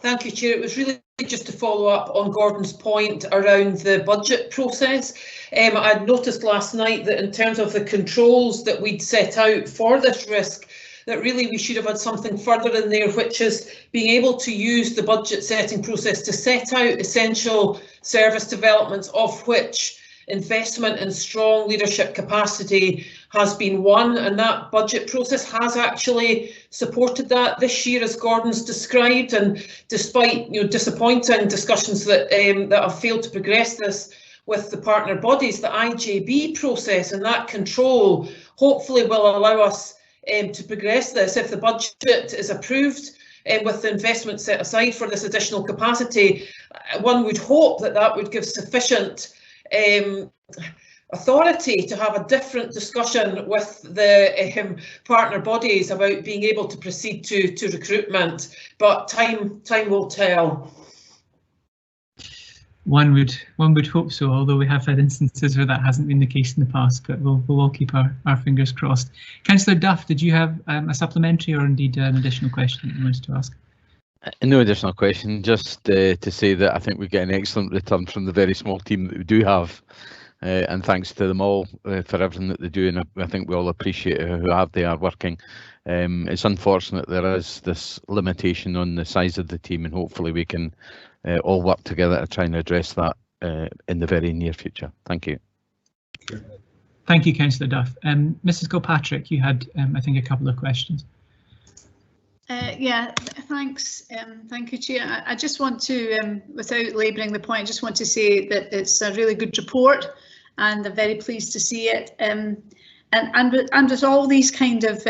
Thank you, Chair. It was really just to follow up on Gordon's point around the budget process. I'd noticed last night that in terms of the controls that we'd set out for this risk, that really we should have had something further in there, which is being able to use the budget setting process to set out essential service developments, of which investment in strong leadership capacity has been one, and that budget process has actually supported that this year, as Gordon's described. And despite disappointing discussions that that have failed to progress this with the partner bodies, the IJB process and that control hopefully will allow us to progress this. If the budget is approved with the investment set aside for this additional capacity, one would hope that that would give sufficient authority to have a different discussion with the partner bodies about being able to proceed to recruitment, but time will tell. One would hope so, although we have had instances where that hasn't been the case in the past, but we'll all keep our fingers crossed. Councillor Duff, did you have a supplementary or indeed an additional question that you wanted to ask? No additional question, just to say that I think we get an excellent return from the very small team that we do have, and thanks to them all for everything that they do, and I think we all appreciate how hard they are working. It's unfortunate there is this limitation on the size of the team, and hopefully we can all work together to try and address that in the very near future. Thank you. Thank you, Councillor Duff. Mrs. Kilpatrick, you had, I think, a couple of questions. Yeah, thanks. Thank you, Chair. I just want to, without labelling the point, I just want to say that it's a really good report, and I'm very pleased to see it. And with all these kind of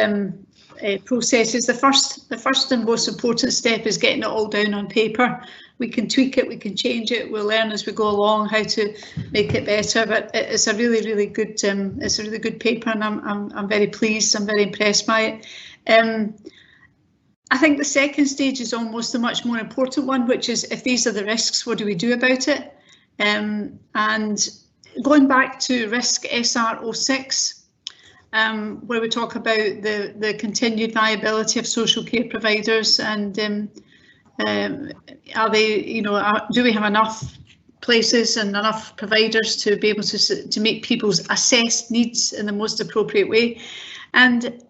processes, the first and most important step is getting it all down on paper. We can tweak it, we can change it, we'll learn as we go along how to make it better. But it's a really good it's a really good paper, and I'm very pleased. I'm very impressed by it. I think the second stage is almost the much more important one, which is, if these are the risks, what do we do about it? And going back to risk SR06, where we talk about the continued viability of social care providers, and are they, do we have enough places and enough providers to be able to meet people's assessed needs in the most appropriate way? And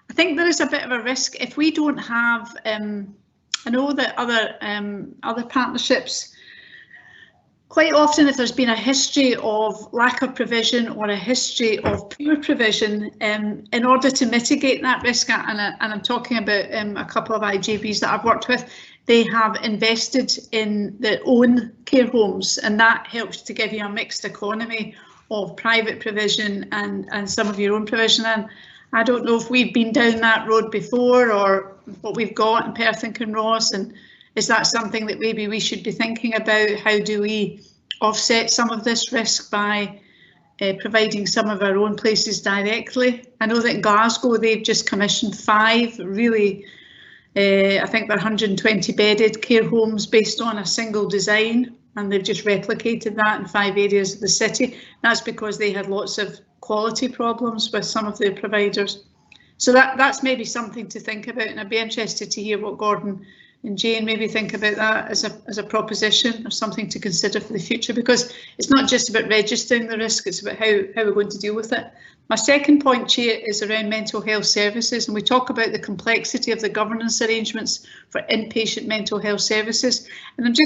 I think there is a bit of a risk if we don't have. I know that other partnerships, quite often, if there's been a history of lack of provision or a history of poor provision, in order to mitigate that risk, and I'm talking about a couple of IJBs that I've worked with, they have invested in their own care homes, and that helps to give you a mixed economy of private provision and some of your own provision. And I don't know if we've been down that road before, or what we've got in Perth and Kinross, and is that something that maybe we should be thinking about? How do we offset some of this risk by providing some of our own places directly? I know that in Glasgow they've just commissioned 5 really, I think they're 120 bedded care homes based on a single design, and they've just replicated that in 5 areas of the city. That's because they had lots of quality problems with some of their providers. So that's maybe something to think about, and I'd be interested to hear what Gordon and Jane maybe think about that as a proposition or something to consider for the future, because it's not just about registering the risk, it's about how we're going to deal with it. My second point, Chair, is around mental health services, and we talk about the complexity of the governance arrangements for inpatient mental health services. And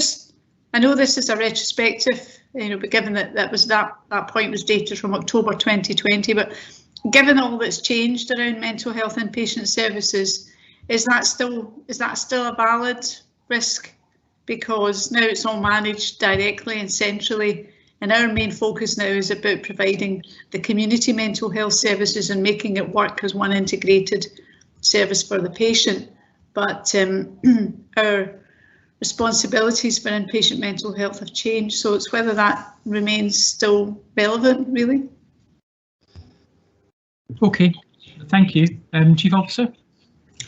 I know this is a retrospective, but given that that point was dated from October 2020, but given all that's changed around mental health inpatient services, is that still a valid risk? Because now it's all managed directly and centrally, and our main focus now is about providing the community mental health services and making it work as one integrated service for the patient. But our responsibilities for inpatient mental health have changed, so it's whether that remains still relevant, really. Okay, thank you. Chief Officer?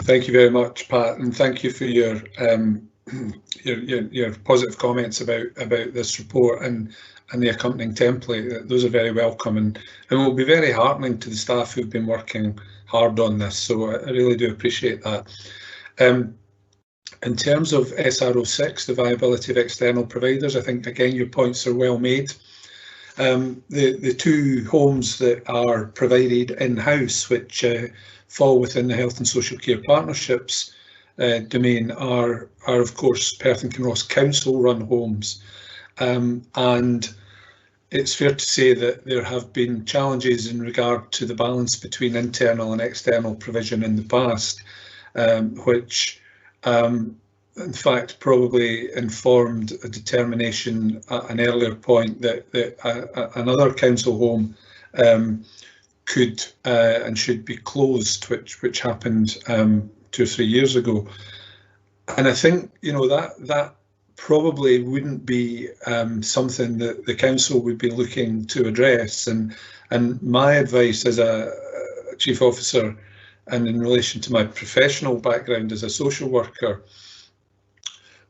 Thank you very much, Pat, and thank you for your your positive comments about this report and the accompanying template. Those are very welcome and will be very heartening to the staff who've been working hard on this. So I really do appreciate that. In terms of SR06, the viability of external providers, I think again your points are well made. The two homes that are provided in-house, which fall within the Health and Social Care Partnerships domain, are of course Perth and Kinross Council run homes, and it's fair to say that there have been challenges in regard to the balance between internal and external provision in the past, which in fact probably informed a determination at an earlier point that another council home could and should be closed, which happened 2 or 3 years ago. And I think that probably wouldn't be something that the council would be looking to address. And my advice as a chief officer, and in relation to my professional background as a social worker,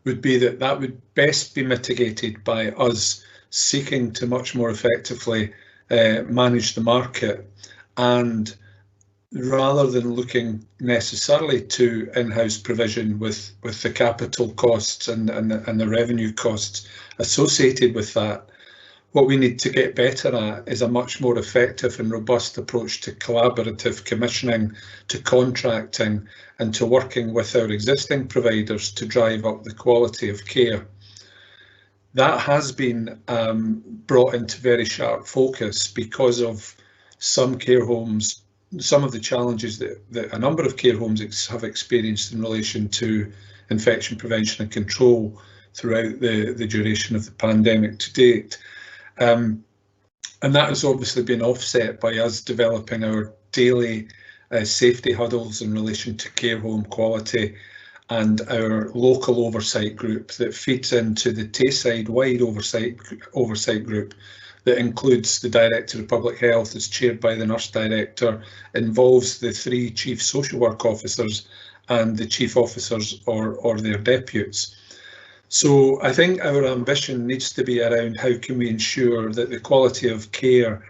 would be that would best be mitigated by us seeking to much more effectively manage the market, and rather than looking necessarily to in-house provision with the capital costs and the revenue costs associated with that, what we need to get better at is a much more effective and robust approach to collaborative commissioning, to contracting, and to working with our existing providers to drive up the quality of care. That has been brought into very sharp focus because of some care homes, some of the challenges that a number of care homes have experienced in relation to infection prevention and control throughout the duration of the pandemic to date. And that has obviously been offset by us developing our daily safety huddles in relation to care home quality, and our local oversight group that feeds into the Tayside-wide oversight group that includes the Director of Public Health, is chaired by the Nurse Director, involves the 3 Chief Social Work Officers and the Chief Officers or their deputies. So I think our ambition needs to be around how can we ensure that the quality of care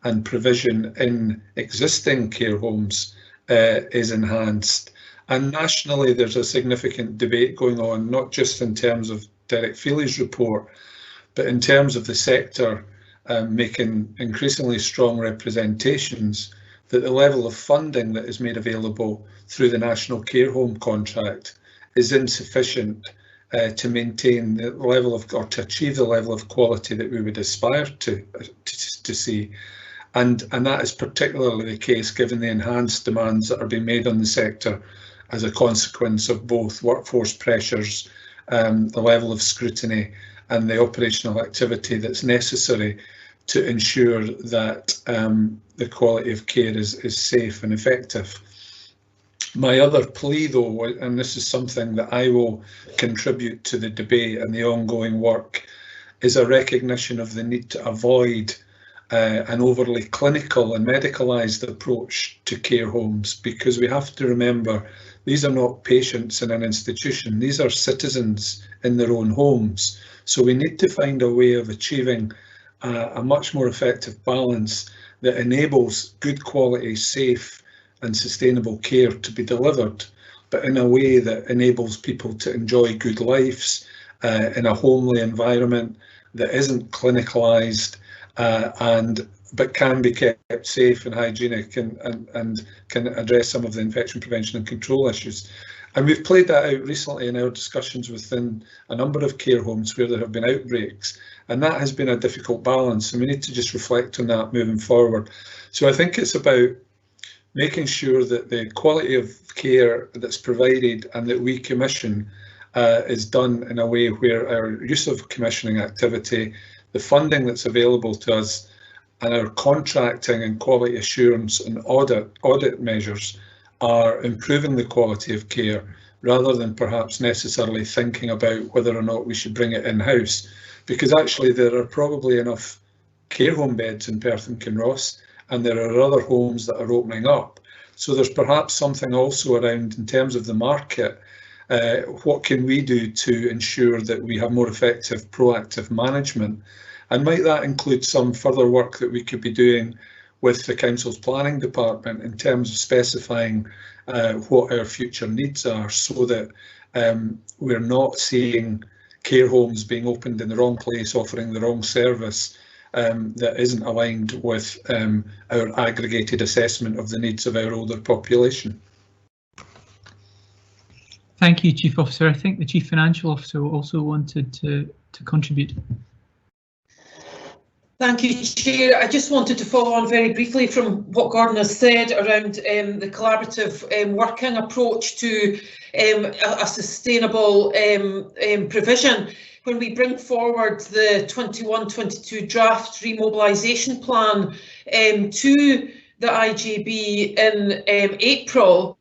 and provision in existing care homes is enhanced. And nationally, there's a significant debate going on, not just in terms of Derek Feely's report, but in terms of the sector making increasingly strong representations that the level of funding that is made available through the National Care Home Contract is insufficient to maintain the level of, or to achieve the level of quality that we would aspire to see. And that is particularly the case given the enhanced demands that are being made on the sector as a consequence of both workforce pressures, the level of scrutiny, and the operational activity that's necessary to ensure that the quality of care is safe and effective. My other plea, though, and this is something that I will contribute to the debate and the ongoing work, is a recognition of the need to avoid an overly clinical and medicalised approach to care homes, because we have to remember these are not patients in an institution, these are citizens in their own homes. So we need to find a way of achieving a much more effective balance that enables good quality, safe and sustainable care to be delivered, but in a way that enables people to enjoy good lives in a homely environment that isn't clinicalised but can be kept safe and hygienic and can address some of the infection prevention and control issues. And we've played that out recently in our discussions within a number of care homes where there have been outbreaks, and that has been a difficult balance, and we need to just reflect on that moving forward. So I think it's about making sure that the quality of care that's provided and that we commission is done in a way where our use of commissioning activity, the funding that's available to us, and our contracting and quality assurance and audit measures are improving the quality of care, rather than perhaps necessarily thinking about whether or not we should bring it in-house. Because actually there are probably enough care home beds in Perth and Kinross, and there are other homes that are opening up. So there's perhaps something also around, in terms of the market, what can we do to ensure that we have more effective proactive management? And might that include some further work that we could be doing with the Council's planning department in terms of specifying what our future needs are, so that we're not seeing care homes being opened in the wrong place, offering the wrong service that isn't aligned with our aggregated assessment of the needs of our older population. Thank you, Chief Officer. I think the Chief Financial Officer also wanted to contribute. Thank you, Chair. I just wanted to follow on very briefly from what Gordon has said around the collaborative working approach to a sustainable provision. When we bring forward the 21-22 draft remobilisation plan to the IJB in April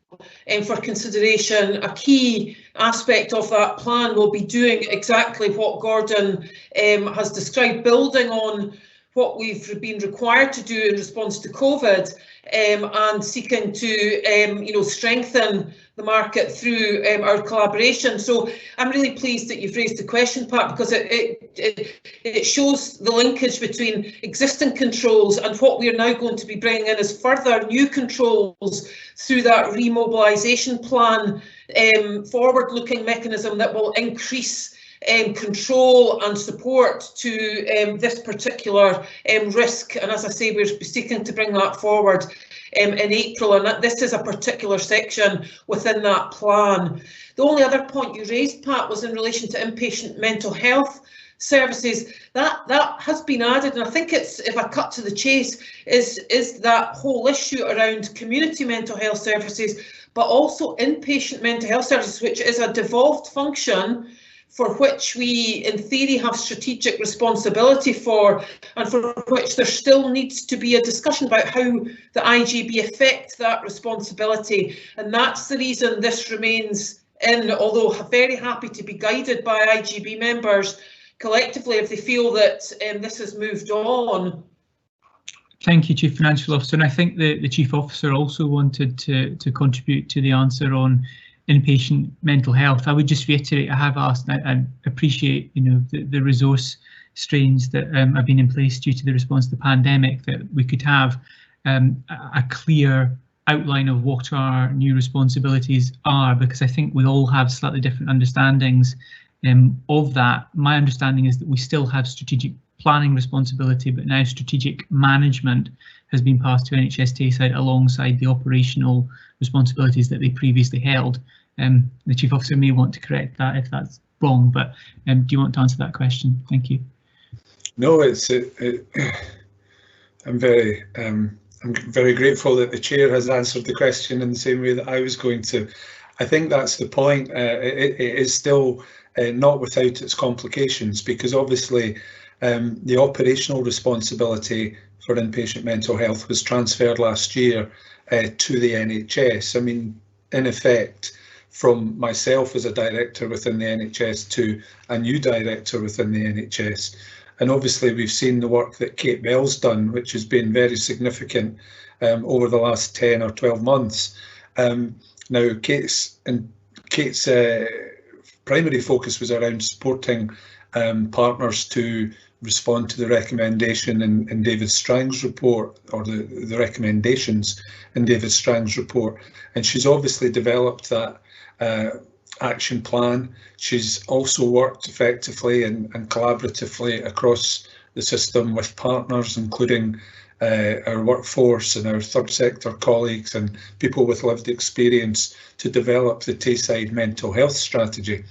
for consideration, a key aspect of that plan will be doing exactly what Gordon has described, building on what we've been required to do in response to COVID, and seeking to strengthen the market through our collaboration. So I'm really pleased that you've raised the question, Pat, because it shows the linkage between existing controls and what we are now going to be bringing in as further new controls through that remobilisation plan, forward-looking mechanism that will increase control and support to this particular risk. And as I say, we're seeking to bring that forward in April, and that this is a particular section within that plan. The only other point you raised, Pat, was in relation to inpatient mental health services. That has been added, and I think it's, if I cut to the chase, is that whole issue around community mental health services, but also inpatient mental health services, which is a devolved function for which we, in theory, have strategic responsibility for, and for which there still needs to be a discussion about how the IJB affect that responsibility. And that's the reason this remains in, although very happy to be guided by IJB members collectively if they feel that this has moved on. Thank you, Chief Financial Officer. And I think the Chief Officer also wanted to contribute to the answer on inpatient mental health. I would just reiterate, I have asked, I appreciate the resource strains that have been in place due to the response to the pandemic, that we could have a clear outline of what our new responsibilities are, because I think we all have slightly different understandings of that. My understanding is that we still have strategic planning responsibility, but now strategic management has been passed to NHS Tayside alongside the operational responsibilities that they previously held. The Chief Officer may want to correct that if that's wrong, but do you want to answer that question? Thank you. No, I'm very grateful that the Chair has answered the question in the same way that I was going to. I think that's the point. It is still not without its complications, because obviously the operational responsibility for inpatient mental health was transferred last year to the NHS. I mean, in effect, from myself as a director within the NHS to a new director within the NHS. And obviously we've seen the work that Kate Bell's done, which has been very significant over the last 10 or 12 months. Now Kate's primary focus was around supporting partners to respond to the recommendation in David Strang's report, or the recommendations in David Strang's report. And she's obviously developed that action plan. She's also worked effectively and collaboratively across the system with partners, including our workforce and our third sector colleagues and people with lived experience, to develop the Tayside mental health strategy.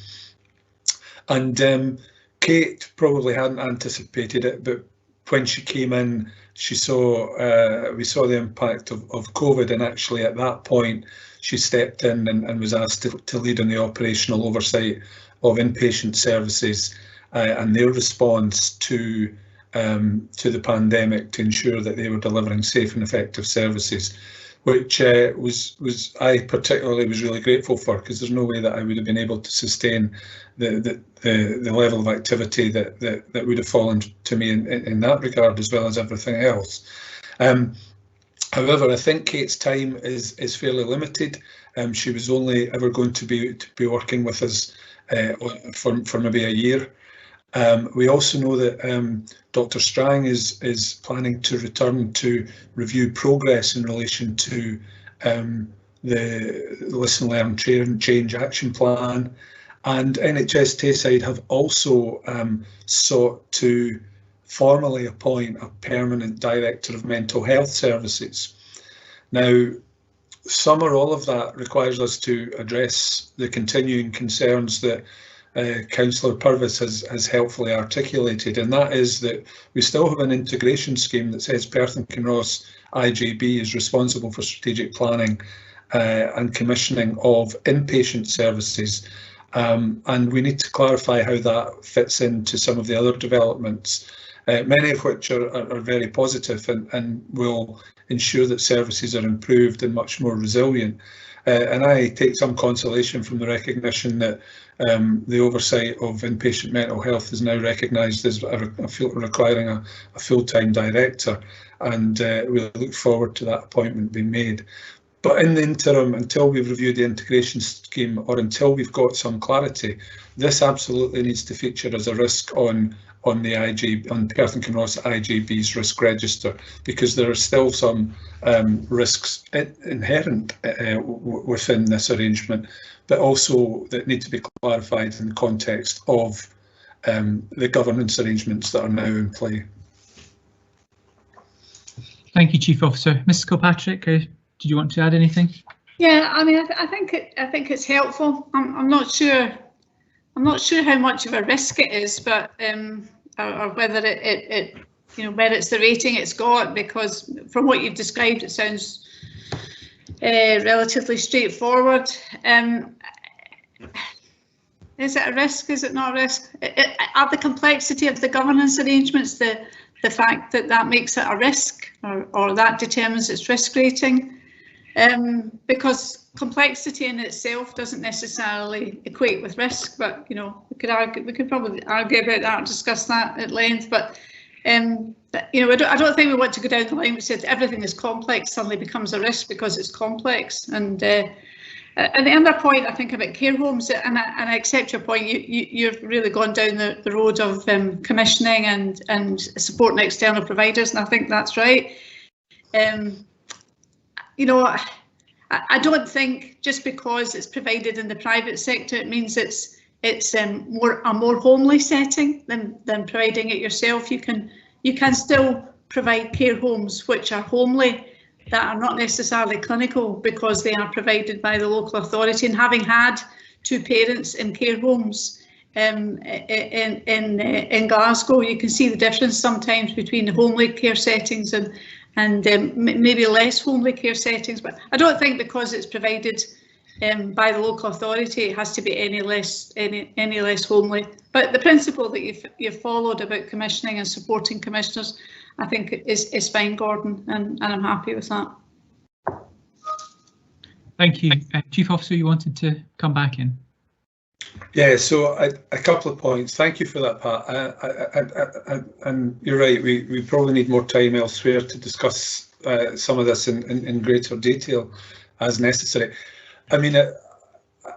And Kate probably hadn't anticipated it, but when she came in, she saw we saw the impact of COVID, and actually at that point she stepped in and was asked to lead on the operational oversight of inpatient services and their response to the pandemic, to ensure that they were delivering safe and effective services, which was I particularly was really grateful for, because there's no way that I would have been able to sustain the level of activity that would have fallen to me in that regard, as well as everything else. However, I think Kate's time is fairly limited. She was only ever going to be working with us for maybe a year. We also know that Dr. Strang is planning to return to review progress in relation to the Listen, Learn, Change Action Plan, and NHS Tayside have also sought to formally appoint a permanent Director of Mental Health Services. Now, some or all of that requires us to address the continuing concerns that Councillor Purvis has helpfully articulated, and that is that we still have an integration scheme that says Perth and Kinross IJB is responsible for strategic planning and commissioning of inpatient services, and we need to clarify how that fits into some of the other developments, many of which are very positive and will ensure that services are improved and much more resilient. And I take some consolation from the recognition that the oversight of inpatient mental health is now recognised as requiring a full-time director, and we look forward to that appointment being made. But in the interim, until we've reviewed the integration scheme or until we've got some clarity, this absolutely needs to feature as a risk on the IJB, on Perth and Kinross IJB's risk register, because there are still some risks inherent within this arrangement, but also that need to be clarified in the context of the governance arrangements that are now in play. Thank you, Chief Officer. Mrs. Kilpatrick, did you want to add anything? Yeah, I mean, I think it's helpful. I'm not sure how much of a risk it is, but or whether it merits the rating it's got, because from what you've described, it sounds relatively straightforward. Is it a risk? Is it not a risk? Are the complexity of the governance arrangements the fact that makes it a risk, or that determines its risk rating? Because complexity in itself doesn't necessarily equate with risk, but we could probably argue about that or discuss that at length. But I don't think we want to go down the line which says everything is complex suddenly becomes a risk because it's complex. And the other point I think about care homes, and I accept your point, you've really gone down the road of commissioning and supporting external providers, and I think that's right. I don't think just because it's provided in the private sector it means it's a more homely setting than providing it yourself. You can still provide care homes which are homely, that are not necessarily clinical, because they are provided by the local authority. And having had two parents in care homes in Glasgow, you can see the difference sometimes between the homely care settings and maybe less homely care settings. But I don't think because it's provided by the local authority it has to be any less homely. But the principle that you've followed about commissioning and supporting commissioners, I think is fine, Gordon, and I'm happy with that. Thank you. Chief Officer, you wanted to come back in? Yeah, so a couple of points. Thank you for that, Pat. And you're right, we probably need more time elsewhere to discuss some of this in greater detail as necessary. I mean,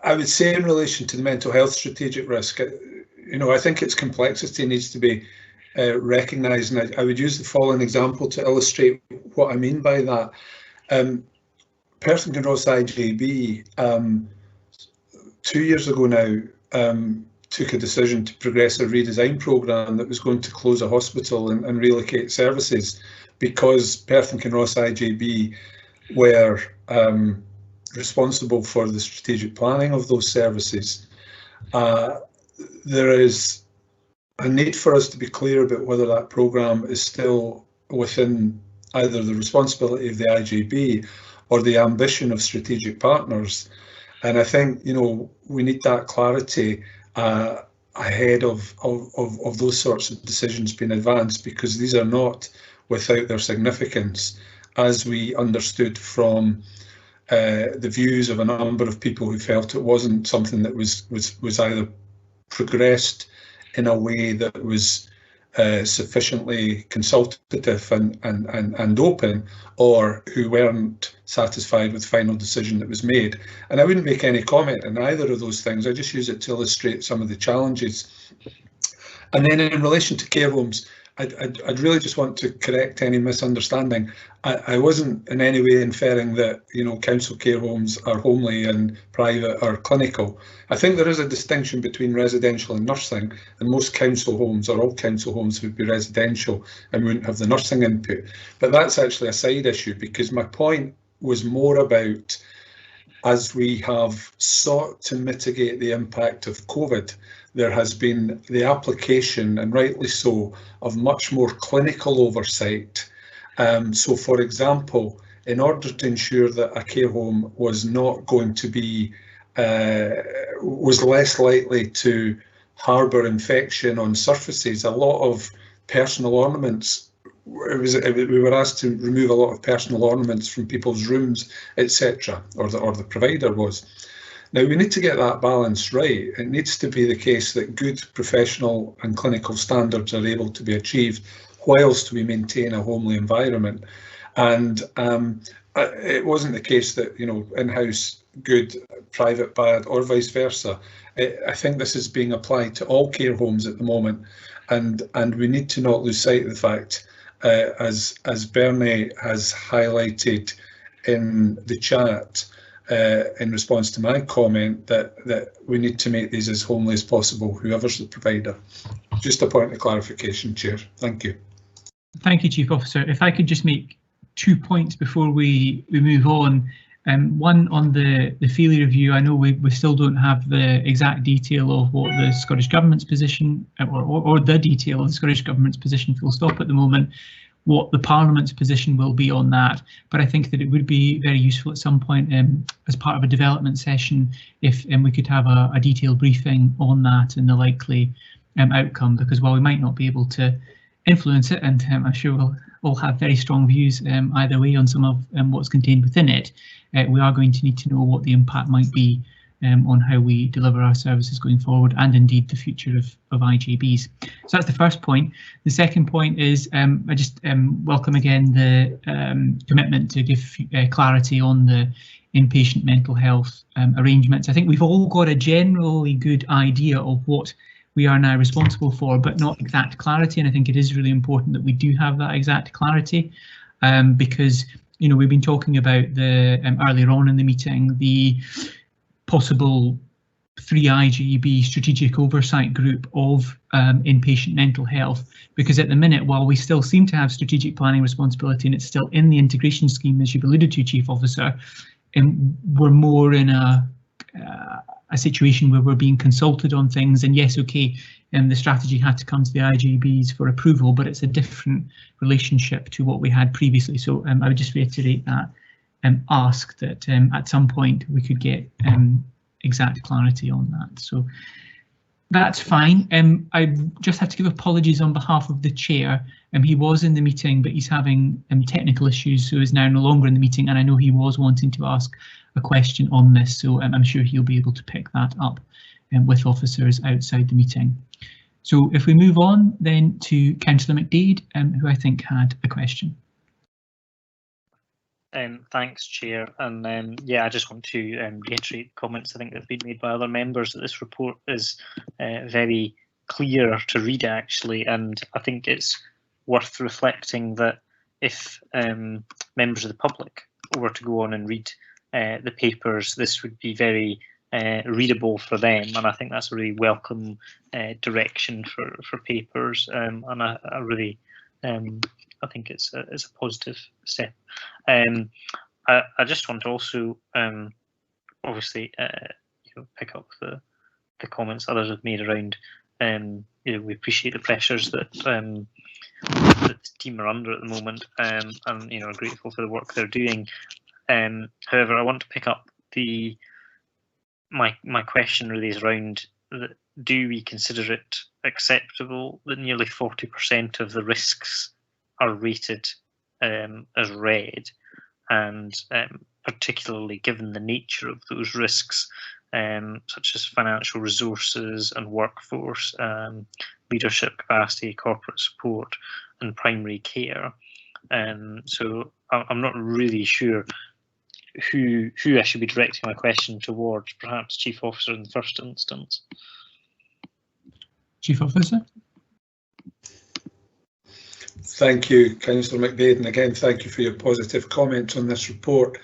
I would say in relation to the mental health strategic risk, I think its complexity needs to be recognised, and I would use the following example to illustrate what I mean by that. Perth and Kinross IJB 2 years ago now took a decision to progress a redesign programme that was going to close a hospital and relocate services, because Perth and Kinross IJB were responsible for the strategic planning of those services. There is a need for us to be clear about whether that programme is still within either the responsibility of the IJB or the ambition of strategic partners. And I think, we need that clarity ahead of those sorts of decisions being advanced, because these are not without their significance, as we understood from the views of a number of people who felt it wasn't something that was either progressed in a way that was sufficiently consultative and open, or who weren't satisfied with the final decision that was made. And I wouldn't make any comment on either of those things. I just use it to illustrate some of the challenges. And then in relation to care homes, I'd really just want to correct any misunderstanding. I wasn't in any way inferring that, you know, council care homes are homely and private or clinical. I think there is a distinction between residential and nursing, and most council homes, or all council homes, would be residential and wouldn't have the nursing input. But that's actually a side issue, because my point was more about, as we have sought to mitigate the impact of COVID, there has been the application, and rightly so, of much more clinical oversight. So, for example, in order to ensure that a care home was not going to be, was less likely to harbour infection on surfaces, a lot of personal ornaments, we were asked to remove a lot of personal ornaments from people's rooms, etc., or the provider was. Now, we need to get that balance right. It needs to be the case that good professional and clinical standards are able to be achieved whilst we maintain a homely environment. And it wasn't the case that, you know, in-house good, private bad, or vice versa. I think this is being applied to all care homes at the moment, and we need to not lose sight of the fact, as Bernie has highlighted in the chat, in response to my comment, that we need to make these as homely as possible, whoever's the provider. Just a point of clarification, Chair. Thank you. Thank you, Chief Officer. If I could just make 2 points before we move on. One on the failure review. I know we still don't have the exact detail of what the Scottish Government's position, or the detail of the Scottish Government's position full stop at the moment, what the Parliament's position will be on that. But I think that it would be very useful at some point, as part of a development session, if we could have a detailed briefing on that and the likely outcome, because while we might not be able to influence it, and I'm sure we'll all have very strong views either way on some of what's contained within it, we are going to need to know what the impact might be on how we deliver our services going forward, and indeed the future of IJBs. So that's the first point. The second point is I just welcome again the commitment to give clarity on the inpatient mental health arrangements. I think we've all got a generally good idea of what we are now responsible for, but not exact clarity. And I think it is really important that we do have that exact clarity, because, you know, we've been talking about the earlier on in the meeting, the possible 3 IJB strategic oversight group of inpatient mental health, because at the minute, while we still seem to have strategic planning responsibility and it's still in the integration scheme, as you've alluded to, Chief Officer, we're more in a situation where we're being consulted on things. And yes, okay, the strategy had to come to the IJBs for approval, but it's a different relationship to what we had previously. So I would just reiterate that and ask that at some point we could get exact clarity on that. So that's fine. I just had to give apologies on behalf of the chair. He was in the meeting, but he's having technical issues, so is now no longer in the meeting. And I know he was wanting to ask a question on this, so I'm sure he'll be able to pick that up with officers outside the meeting. So if we move on then to Councillor Mcdead, who I think had a question. Thanks, Chair, and yeah, I just want to reiterate comments I think that have been made by other members, that this report is very clear to read, actually, and I think it's worth reflecting that if members of the public were to go on and read the papers, this would be very readable for them, and I think that's a really welcome direction for papers, and I really I think it's a positive step. I just want to also obviously pick up the comments others have made around we appreciate the pressures that the team are under at the moment, and are grateful for the work they're doing. However, I want to pick up my question really is around do we consider it acceptable that nearly 40% of the risks are rated as red, and particularly given the nature of those risks, such as financial resources and workforce, leadership capacity, corporate support and primary care. So I'm not really sure who I should be directing my question towards, perhaps Chief Officer in the first instance. Chief Officer. Thank you, Councillor Mcdead, and again thank you for your positive comments on this report.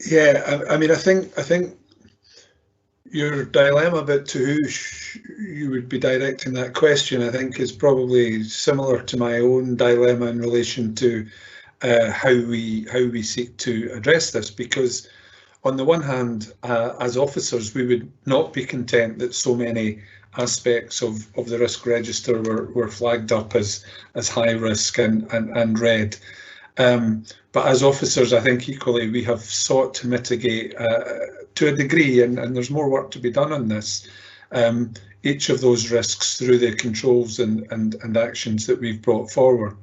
Yeah, I mean, I think your dilemma about to who you would be directing that question, I think, is probably similar to my own dilemma in relation to how we seek to address this, because on the one hand, as officers, we would not be content that so many aspects of the risk register were flagged up as high risk and red. But as officers, I think equally we have sought to mitigate to a degree, and there's more work to be done on this, each of those risks through the controls and actions that we've brought forward.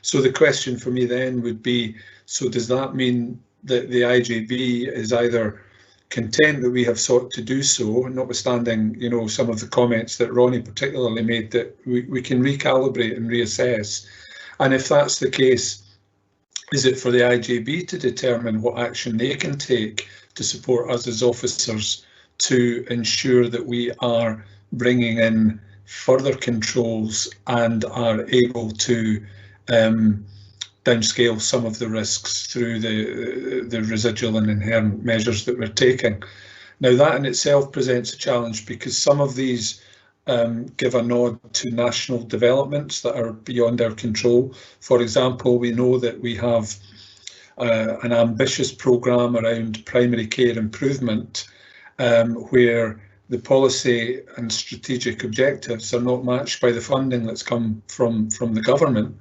So the question for me then would be, so does that mean that the IJB is either content that we have sought to do so, notwithstanding, you know, some of the comments that Ronnie particularly made, that we can recalibrate and reassess? And if that's the case, is it for the IJB to determine what action they can take to support us as officers to ensure that we are bringing in further controls and are able to downscale some of the risks through the residual and inherent measures that we're taking? Now, that in itself presents a challenge, because some of these give a nod to national developments that are beyond our control. For example, we know that we have an ambitious programme around primary care improvement, where the policy and strategic objectives are not matched by the funding that's come from the government.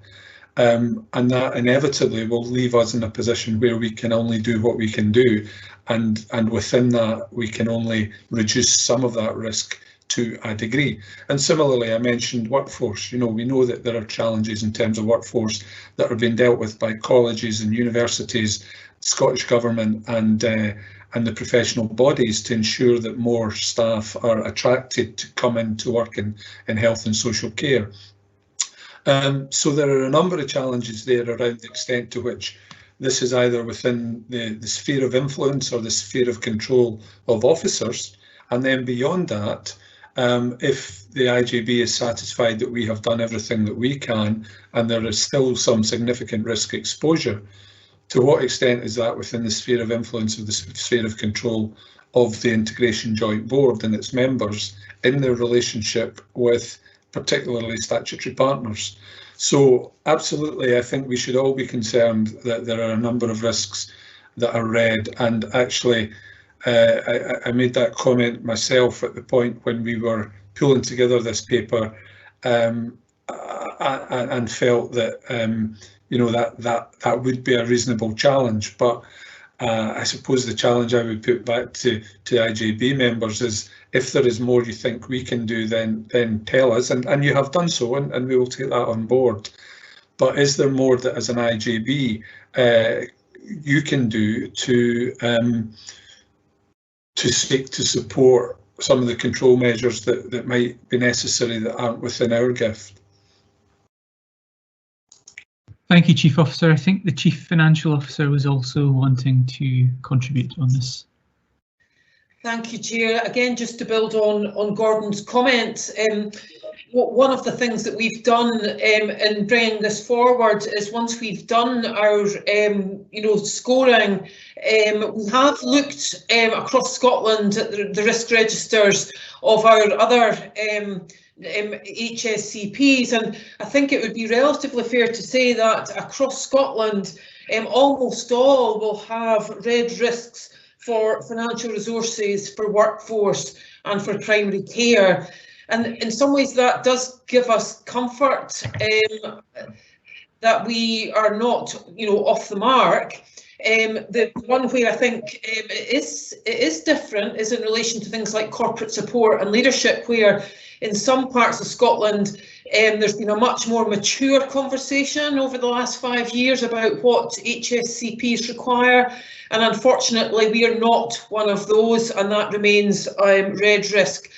And that inevitably will leave us in a position where we can only do what we can do, and within that we can only reduce some of that risk to a degree. And similarly, I mentioned workforce. You know, we know that there are challenges in terms of workforce that are being dealt with by colleges and universities, Scottish Government and the professional bodies to ensure that more staff are attracted to come in to work in health and social care. So there are a number of challenges there around the extent to which this is either within the sphere of influence or the sphere of control of officers. And then beyond that, if the IJB is satisfied that we have done everything that we can and there is still some significant risk exposure, to what extent is that within the sphere of influence of the sphere of control of the Integration Joint Board and its members in their relationship with particularly statutory partners? So absolutely, I think we should all be concerned that there are a number of risks that are red. And actually, I made that comment myself at the point when we were pulling together this paper, and felt that you know, that would be a reasonable challenge. But I suppose the challenge I would put back to IJB members is, if there is more you think we can do, then tell us, and you have done so, and we will take that on board. But is there more that as an IJB you can do to seek to support some of the control measures that might be necessary that aren't within our gift? Thank you, Chief Officer. I think the Chief Financial Officer was also wanting to contribute on this. Thank you, Chair. Again, just to build on Gordon's comments, one of the things that we've done in bringing this forward is, once we've done our scoring, we have looked across Scotland at the risk registers of our other HSCPs, and I think it would be relatively fair to say that across Scotland almost all will have red risks for financial resources, for workforce and for primary care. And in some ways that does give us comfort that we are not, off the mark. The one where I think it is different is in relation to things like corporate support and leadership, where in some parts of Scotland there's been a much more mature conversation over the last 5 years about what HSCPs require, and unfortunately we are not one of those, and that remains red risk.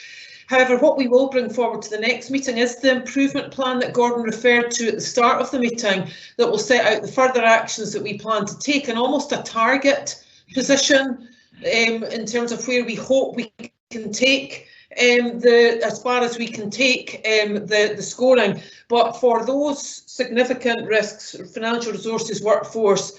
However, what we will bring forward to the next meeting is the improvement plan that Gordon referred to at the start of the meeting, that will set out the further actions that we plan to take, and almost a target position in terms of where we hope we can take as far as we can take the scoring. But for those significant risks, financial resources, workforce,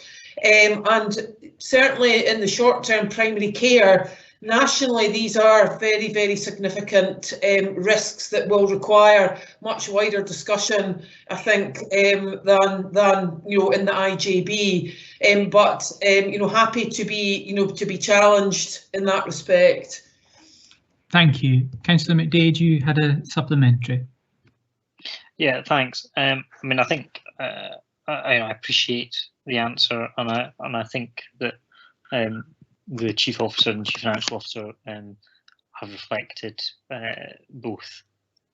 and certainly in the short term primary care, nationally these are very, very significant risks that will require much wider discussion, I think, than you know, in the IJB. But you know, happy to be challenged in that respect. Thank you. Councillor Mcdead, you had a supplementary. Yeah, thanks. I mean, I think I appreciate the answer, and I think that the Chief Officer and Chief Financial Officer have reflected both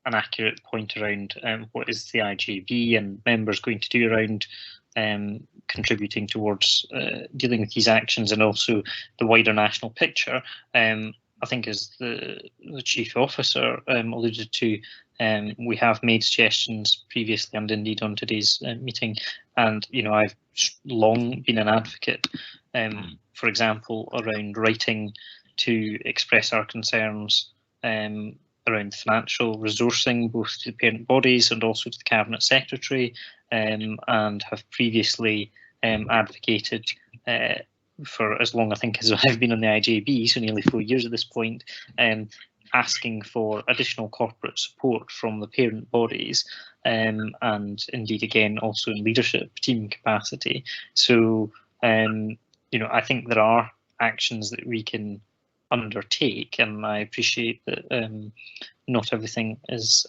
an accurate point around what is the IJB and members going to do around contributing towards dealing with these actions, and also the wider national picture. I think, as the Chief Officer alluded to, we have made suggestions previously and indeed on today's meeting, and you know, I've long been an advocate, for example, around writing to express our concerns around financial resourcing, both to the parent bodies and also to the Cabinet Secretary, and have previously advocated for as long, I think, as I've been on the IJB, so nearly 4 years at this point, asking for additional corporate support from the parent bodies, and indeed again also in leadership team capacity. So you know, I think there are actions that we can undertake, and I appreciate that not everything is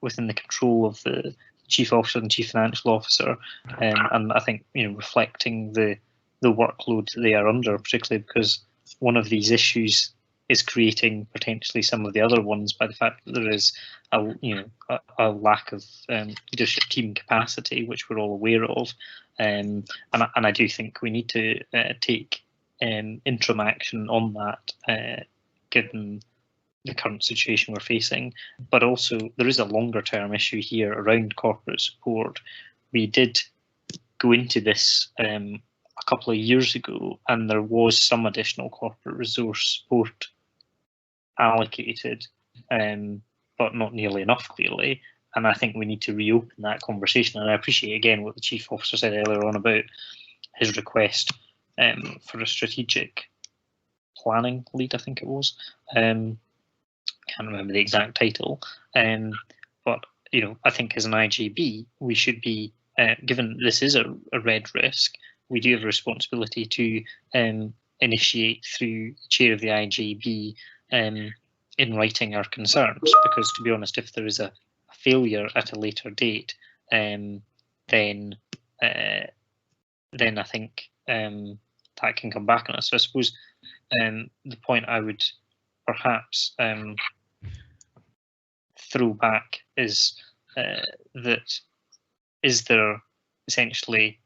within the control of the Chief Officer and Chief Financial Officer, and I think, you know, reflecting the workload they are under, particularly because one of these issues is creating potentially some of the other ones by the fact that there is a lack of leadership team capacity, which we're all aware of, and I do think we need to take interim action on that, given the current situation we're facing. But also there is a longer term issue here around corporate support. We did go into this a couple of years ago, and there was some additional corporate resource support allocated, but not nearly enough, clearly. And I think we need to reopen that conversation. And I appreciate again what the Chief Officer said earlier on about his request for a strategic planning lead, I think it was. Can't remember the exact title. But you know, I think as an IJB, we should be, given this is a red risk, we do have a responsibility to initiate through the chair of the IJB in writing our concerns, because to be honest, if there is a failure at a later date, then I think that can come back on us. So I suppose the point I would perhaps throw back is that is there essentially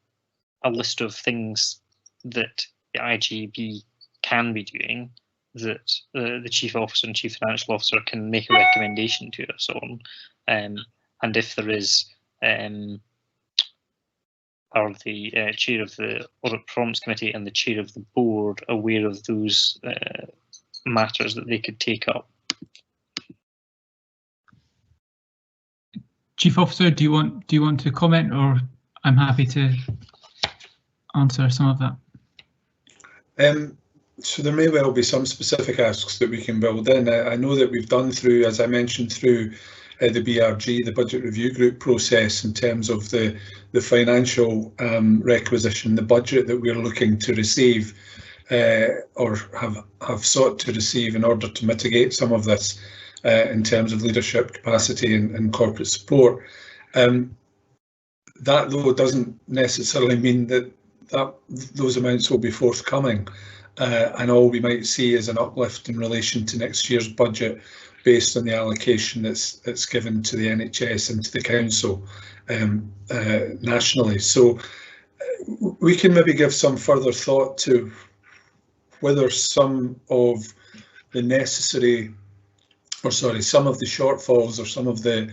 a list of things that the IJB can be doing that the Chief Officer and Chief Financial Officer can make a recommendation to us on, and if there is, are the Chair of the Audit Performance Committee and the Chair of the Board aware of those matters that they could take up? Chief Officer, do you want to comment, or I'm happy to answer some of that? So there may well be some specific asks that we can build in. I know that we've done through, as I mentioned, through the BRG, the Budget Review Group process, in terms of the financial requisition, the budget that we're looking to receive or have sought to receive in order to mitigate some of this in terms of leadership capacity and corporate support. That, though, doesn't necessarily mean that those amounts will be forthcoming, and all we might see is an uplift in relation to next year's budget based on the allocation that's given to the NHS and to the council nationally. So we can maybe give some further thought to whether some of the necessary or sorry, some of the shortfalls or some of the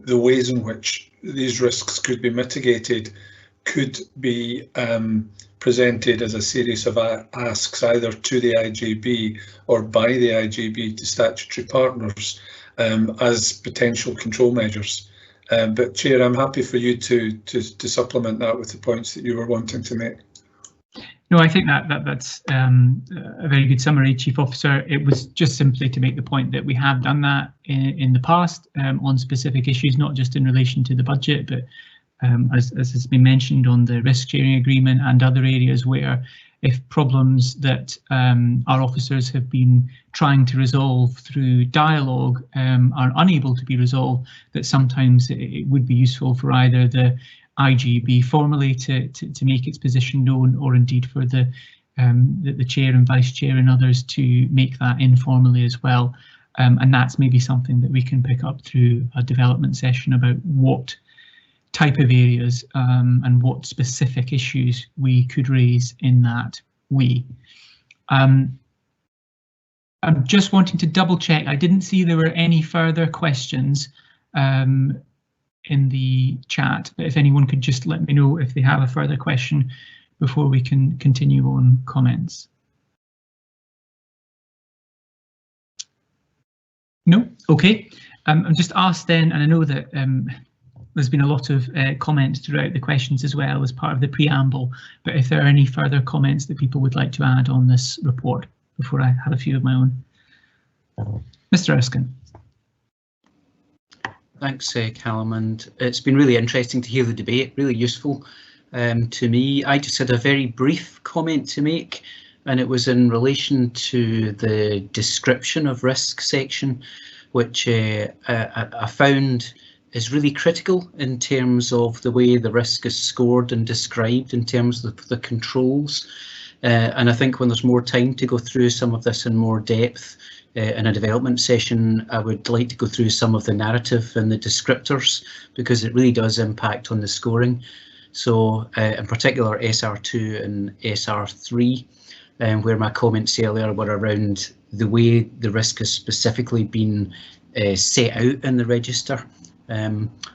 ways in which these risks could be mitigated could be presented as a series of asks either to the IJB or by the IJB to statutory partners as potential control measures. But Chair, I'm happy for you to supplement that with the points that you were wanting to make. No, I think that's a very good summary, Chief Officer. It was just simply to make the point that we have done that in the past on specific issues, not just in relation to the budget, but as has been mentioned on the risk sharing agreement and other areas where if problems that our officers have been trying to resolve through dialogue are unable to be resolved, that sometimes it would be useful for either the IJB formally to make its position known, or indeed for the chair and vice chair and others to make that informally as well. And that's maybe something that we can pick up through a development session about what type of areas and what specific issues we could raise in that way. I'm just wanting to double check. I didn't see there were any further questions in the chat, but if anyone could just let me know if they have a further question before we can continue on comments. No? Okay. I'm just asked then, and I know that there's been a lot of comments throughout the questions as well as part of the preamble, but if there are any further comments that people would like to add on this report before I have a few of my own. Mr. Erskine. Thanks, Callum, and it's been really interesting to hear the debate, really useful to me. I just had a very brief comment to make, and it was in relation to the description of risk section, which I found is really critical in terms of the way the risk is scored and described in terms of the controls. And I think when there's more time to go through some of this in more depth in a development session, I would like to go through some of the narrative and the descriptors, because it really does impact on the scoring. So in particular SR2 and SR3, where my comments earlier were around the way the risk has specifically been set out in the register.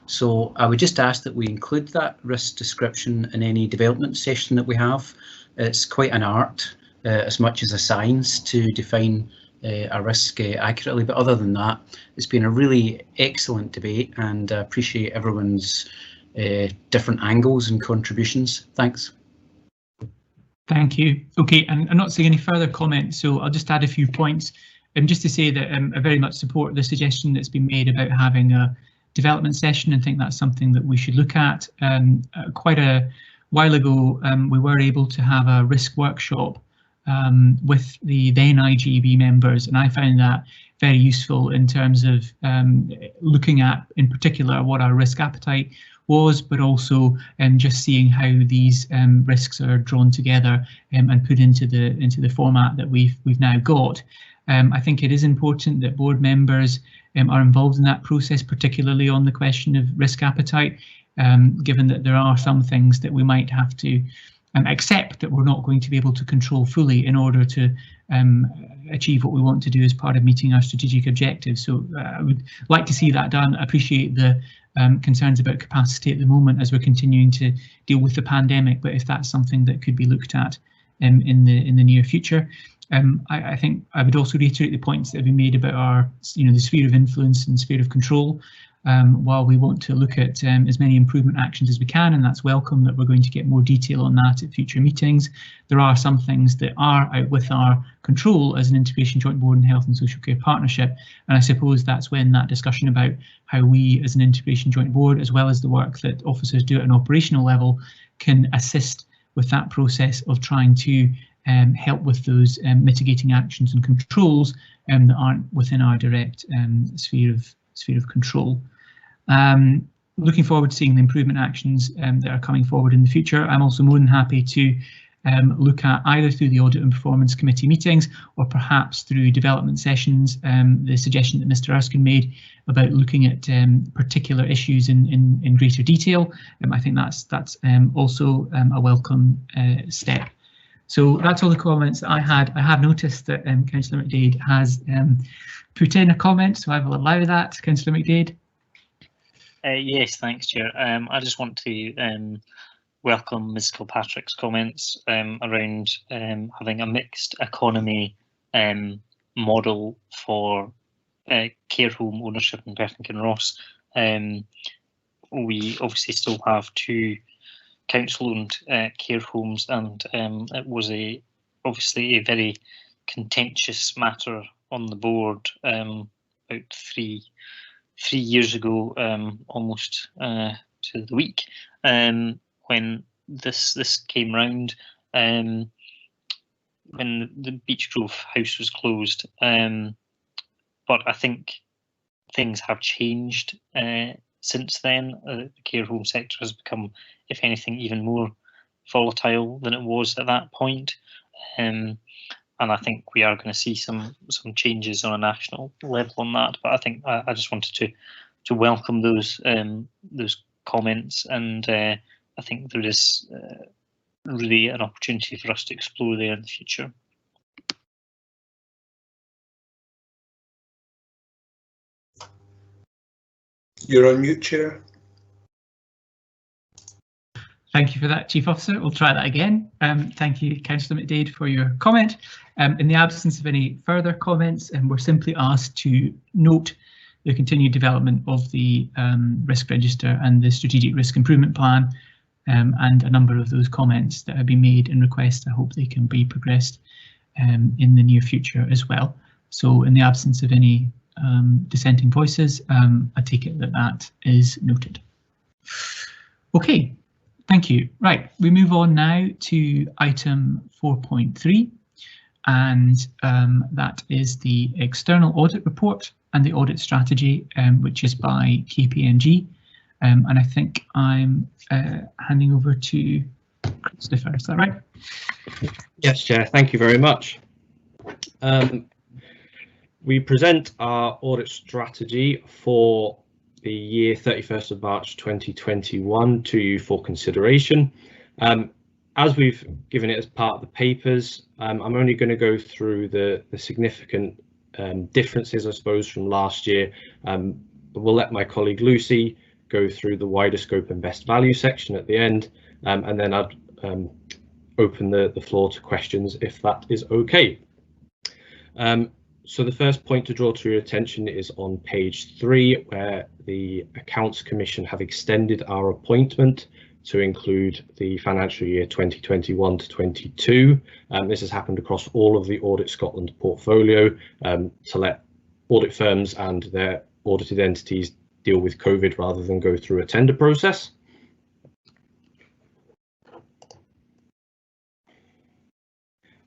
So I would just ask that we include that risk description in any development session that we have. It's quite an art as much as a science to define a risk accurately, but other than that, it's been a really excellent debate, and I appreciate everyone's different angles and contributions. Thanks. Thank you. Okay, and I'm not seeing any further comments, so I'll just add a few points. Just to say that I very much support the suggestion that's been made about having a development session, and think that's something that we should look at. Quite a while ago, we were able to have a risk workshop with the then IJB members, and I found that very useful in terms of looking at, in particular, what our risk appetite was, but also just seeing how these risks are drawn together and put into the format that we've now got. I think it is important that board members are involved in that process, particularly on the question of risk appetite, given that there are some things that we might have to accept that we're not going to be able to control fully in order to achieve what we want to do as part of meeting our strategic objectives. So I would like to see that done. I appreciate the concerns about capacity at the moment as we're continuing to deal with the pandemic, but if that's something that could be looked at in the near future. I think I would also reiterate the points that have been made about our, the sphere of influence and sphere of control. While we want to look at as many improvement actions as we can, and that's welcome that we're going to get more detail on that at future meetings, there are some things that are out with our control as an integration joint board and health and social care partnership, and I suppose that's when that discussion about how we as an integration joint board, as well as the work that officers do at an operational level, can assist with that process of trying to help with those mitigating actions and controls that aren't within our direct sphere of control. Looking forward to seeing the improvement actions that are coming forward in the future. I'm also more than happy to look at either through the Audit and Performance Committee meetings or perhaps through development sessions, the suggestion that Mr. Erskine made about looking at particular issues in greater detail. I think that's also a welcome step. So that's all the comments that I had. I have noticed that Councillor Mcdead has put in a comment, so I will allow that. Councillor Mcdead. Yes, thanks, Chair. I just want to welcome Ms Kilpatrick's comments around having a mixed economy model for care home ownership in Perth and Kinross. We obviously still have 2 council-owned care homes, and it was obviously a very contentious matter on the board about three years ago, almost to the week, when this came round, when the Beechgrove house was closed. But I think things have changed since then. The care home sector has become, if anything, even more volatile than it was at that point. And I think we are going to see some changes on a national level on that. But I think I just wanted to welcome those comments, and I think there is really an opportunity for us to explore there in the future. You're on mute, Chair. Thank you for that, Chief Officer. We'll try that again. Thank you, Councillor Mcdead, for your comment. In the absence of any further comments, we're simply asked to note the continued development of the risk register and the strategic risk improvement plan, and a number of those comments that have been made and requests. I hope they can be progressed in the near future as well. So in the absence of any dissenting voices, I take it that that is noted. Okay, thank you. Right, we move on now to item 4.3, and that is the external audit report and the audit strategy, which is by KPMG. And I think I'm handing over to Christopher, is that right? Yes, Chair, thank you very much. We present our audit strategy for the year 31st of March 2021 to you for consideration. As we've given it as part of the papers, I'm only going to go through the significant differences, I suppose, from last year. But we'll let my colleague Lucy go through the wider scope and best value section at the end, and then I'd open the floor to questions if that is okay. So the first point to draw to your attention is on page 3, where the Accounts Commission have extended our appointment to include the financial year 2021 to 22. This has happened across all of the Audit Scotland portfolio to let audit firms and their audited entities deal with COVID rather than go through a tender process.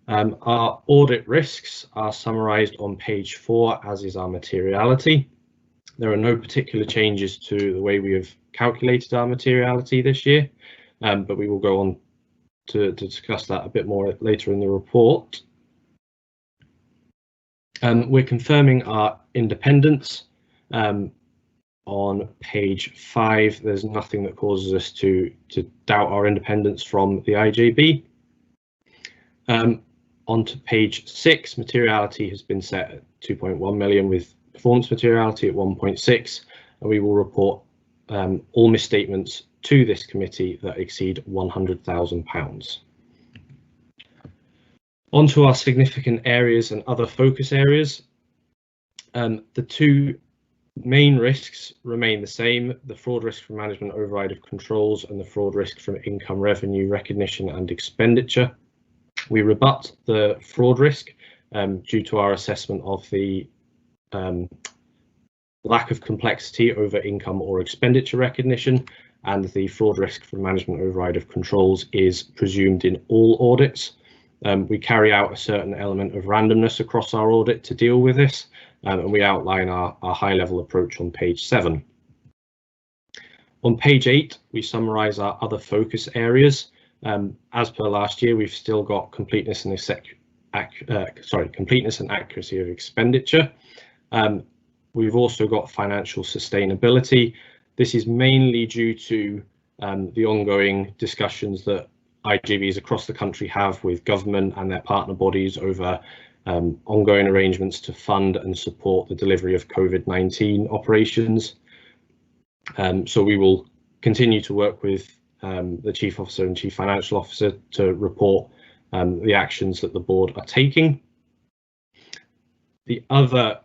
Our audit risks are summarised on page 4, as is our materiality. There are no particular changes to the way we have calculated our materiality this year, but we will go on to discuss that a bit more later in the report. We're confirming our independence. On page 5, there's nothing that causes us to doubt our independence from the IJB. Onto page 6, materiality has been set at 2.1 million with performance materiality at 1.6, and we will report all misstatements to this committee that exceed £100,000. Onto our significant areas and other focus areas. The 2 main risks remain the same: the fraud risk from management override of controls and the fraud risk from income revenue recognition and expenditure. We rebut the fraud risk due to our assessment of the lack of complexity over income or expenditure recognition, and the fraud risk from management override of controls is presumed in all audits. We carry out a certain element of randomness across our audit to deal with this, and we outline our high-level approach on page 7. On page 8, we summarise our other focus areas. As per last year, we've still got completeness and accuracy of expenditure. We've also got financial sustainability. This is mainly due to the ongoing discussions that IJBs across the country have with government and their partner bodies over ongoing arrangements to fund and support the delivery of COVID-19 operations. So we will continue to work with the Chief Officer and Chief Financial Officer to report the actions that the board are taking. The other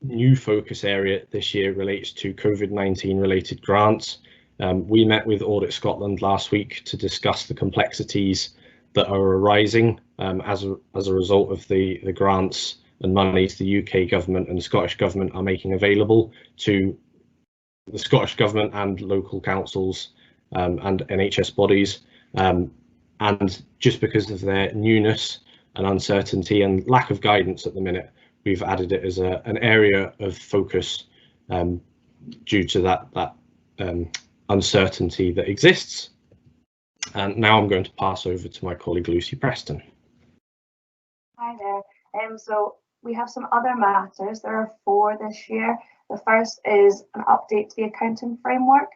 new focus area this year relates to COVID-19 related grants. We met with Audit Scotland last week to discuss the complexities that are arising as a result of the grants and monies the UK government and the Scottish government are making available to the Scottish government and local councils and NHS bodies. And just because of their newness and uncertainty and lack of guidance at the minute, we've added it as an area of focus due to that uncertainty that exists. And now I'm going to pass over to my colleague Lucy Preston. Hi there. So we have some other matters. There are 4 this year. The first is an update to the accounting framework.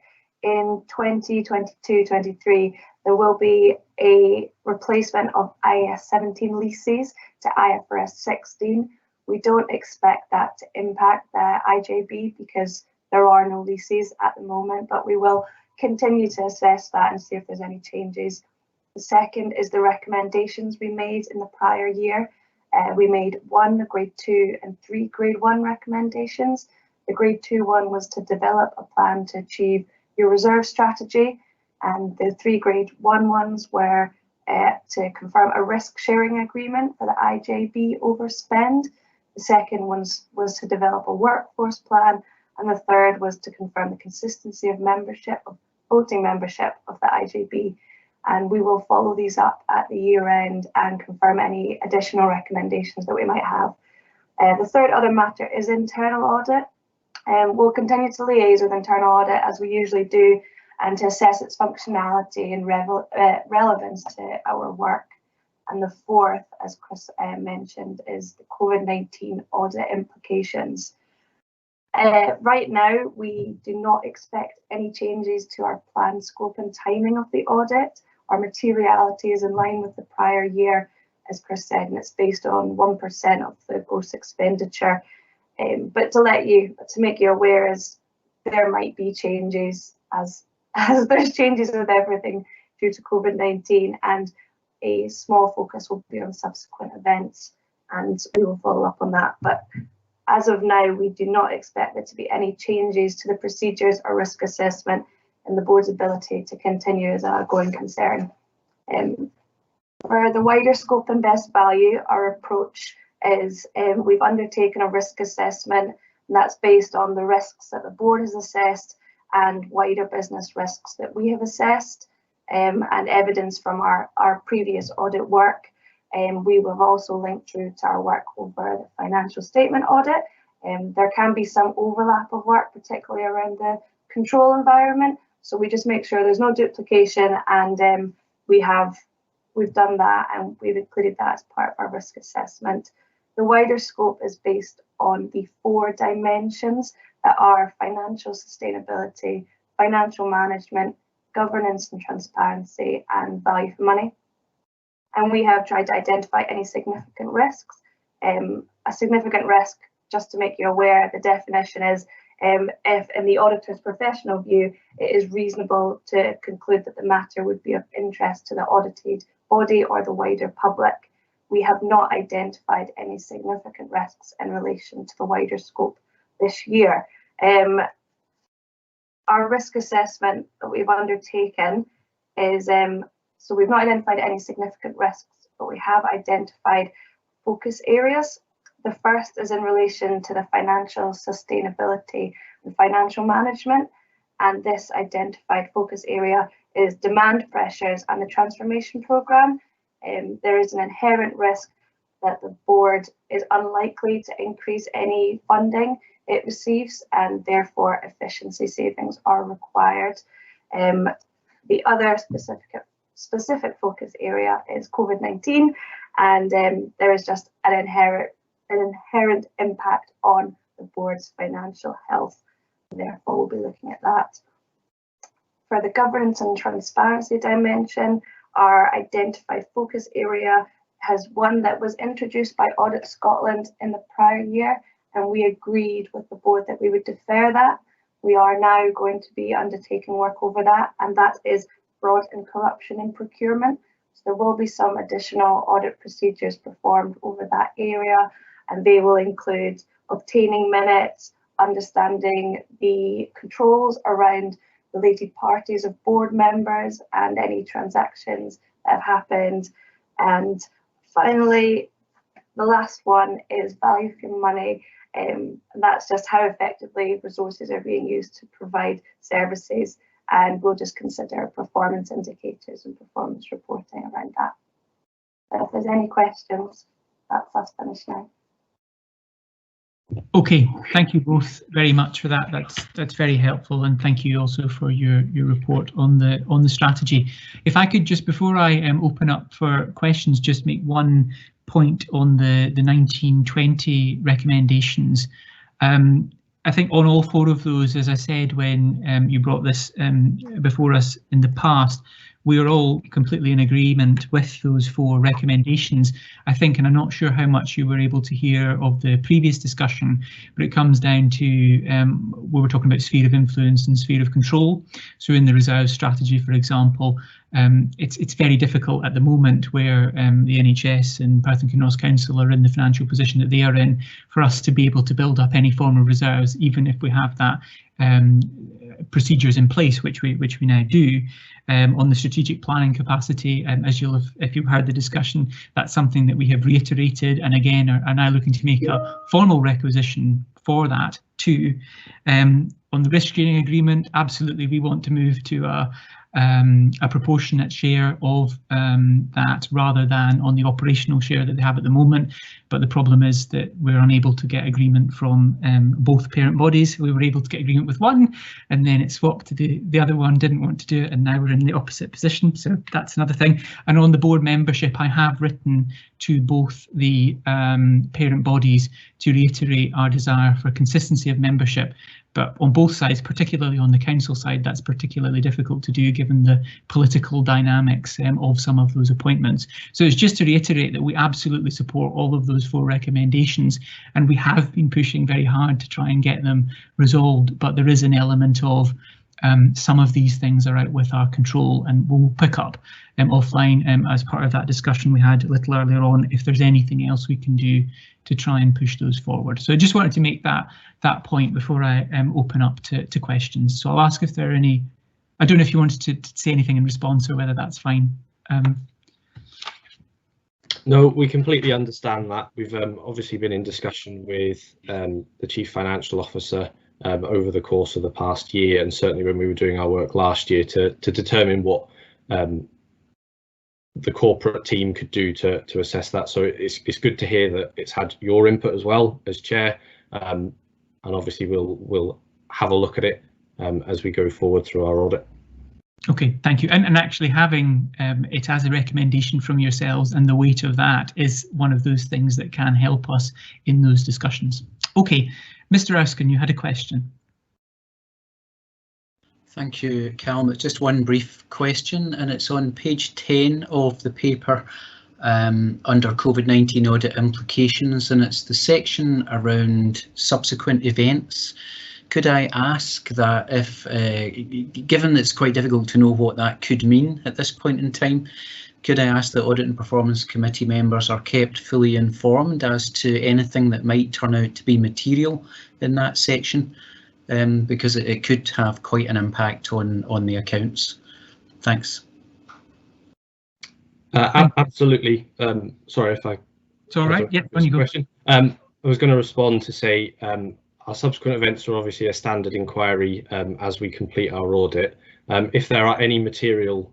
In 2022-23, there will be a replacement of IAS 17 leases to IFRS 16. We don't expect that to impact the IJB because there are no leases at the moment, but we will continue to assess that and see if there's any changes. The second is the recommendations we made in the prior year. We made 1 grade 2 and 3 grade 1 recommendations. The grade 2 one was to develop a plan to achieve your reserve strategy, and the 3 grade 1 ones were to confirm a risk sharing agreement for the IJB overspend. The second one was to develop a workforce plan, and the third was to confirm the consistency of membership, of voting membership of the IJB. And we will follow these up at the year end and confirm any additional recommendations that we might have. The third other matter is internal audit. We'll continue to liaise with internal audit as we usually do, and to assess its functionality and relevance to our work. And the fourth, as Chris mentioned, is the COVID-19 audit implications. Right now, we do not expect any changes to our planned scope and timing of the audit. Our materiality is in line with the prior year, as Chris said, and it's based on 1% of the gross expenditure. But to make you aware, is there might be changes as there's changes with everything due to COVID-19, and a small focus will be on subsequent events, and we will follow up on that. But as of now, we do not expect there to be any changes to the procedures or risk assessment and the board's ability to continue as a going concern. For the wider scope and best value, our approach is we've undertaken a risk assessment, and that's based on the risks that the board has assessed and wider business risks that we have assessed, and evidence from our previous audit work. We will also link through to our work over the financial statement audit. There can be some overlap of work, particularly around the control environment. So we just make sure there's no duplication, and we've done that, and we've included that as part of our risk assessment. The wider scope is based on the 4 dimensions that are financial sustainability, financial management, governance and transparency, and value for money. And we have tried to identify any significant risks. A significant risk, just to make you aware, the definition is if in the auditor's professional view, it is reasonable to conclude that the matter would be of interest to the audited body or the wider public. We have not identified any significant risks in relation to the wider scope this year. Our risk assessment that we've undertaken is, so we've not identified any significant risks, but we have identified focus areas. The first is in relation to the financial sustainability and financial management, and this identified focus area is demand pressures and the transformation programme. There is an inherent risk that the board is unlikely to increase any funding it receives, and therefore efficiency savings are required. The other specific focus area is COVID-19, and there is just an inherent impact on the board's financial health. Therefore, we'll be looking at that. For the governance and transparency dimension, our identified focus area has one that was introduced by Audit Scotland in the prior year, and we agreed with the board that we would defer that. We are now going to be undertaking work over that, and that is fraud and corruption in procurement. So there will be some additional audit procedures performed over that area, and they will include obtaining minutes, understanding the controls around related parties of board members and any transactions that have happened. And finally, the last one is value for money. And that's just how effectively resources are being used to provide services, and we'll just consider performance indicators and performance reporting around that. But if there's any questions, that's us finished now. Okay, thank you both very much for that. That's very helpful, and thank you also for your report on the strategy. If I could just, before I open up for questions, just make one point on the 1920 recommendations. I think on all four of those, as I said when you brought this before us in the past, we are all completely in agreement with those four recommendations, I think, and I'm not sure how much you were able to hear of the previous discussion, but it comes down to we were talking about sphere of influence and sphere of control. So in the reserve strategy, for example, it's very difficult at the moment where the NHS and Perth and Kinross Council are in the financial position that they are in, for us to be able to build up any form of reserves, even if we have that procedures in place, which we now do. On the strategic planning capacity, as you'll have, if you've heard the discussion, that's something that we have reiterated, and again are now looking to make a formal requisition for that too. On the risk sharing agreement, absolutely we want to move to a proportionate share of that rather than on the operational share that they have at the moment. But the problem is that we're unable to get agreement from both parent bodies. We were able to get agreement with one, and then it swapped to the other one didn't want to do it, and now we're in the opposite position. So that's another thing. And on the board membership, I have written to both the parent bodies to reiterate our desire for consistency of membership. But on both sides, particularly on the council side, that's particularly difficult to do given the political dynamics of some of those appointments. So it's just to reiterate that we absolutely support all of those four recommendations, and we have been pushing very hard to try and get them resolved. But there is an element of some of these things are out with our control, and we'll pick up offline as part of that discussion we had a little earlier on if there's anything else we can do to try and push those forward. So I just wanted to make that point before I open up to questions. So I'll ask if there are any. I don't know if you wanted to say anything in response or whether that's fine. No, we completely understand that. We've obviously been in discussion with the Chief Financial Officer over the course of the past year, and certainly when we were doing our work last year to determine what the corporate team could do to assess that. So it's good to hear that it's had your input as well as chair, and obviously we'll have a look at it as we go forward through our audit. Okay, thank you. And actually having it as a recommendation from yourselves and the weight of that is one of those things that can help us in those discussions. Okay, Mr. Erskine, you had a question. Thank you, Callum. It's just one brief question, and it's on page 10 of the paper under COVID-19 audit implications, and it's the section around subsequent events. Could I ask that if, given it's quite difficult to know what that could mean at this point in time, could I ask that Audit and Performance Committee members are kept fully informed as to anything that might turn out to be material in that section, because it could have quite an impact on the accounts. Thanks. Absolutely. Sorry if I. It's all right. Yeah, on you go. Question. I was going to respond to say our subsequent events are obviously a standard inquiry as we complete our audit. If there are any material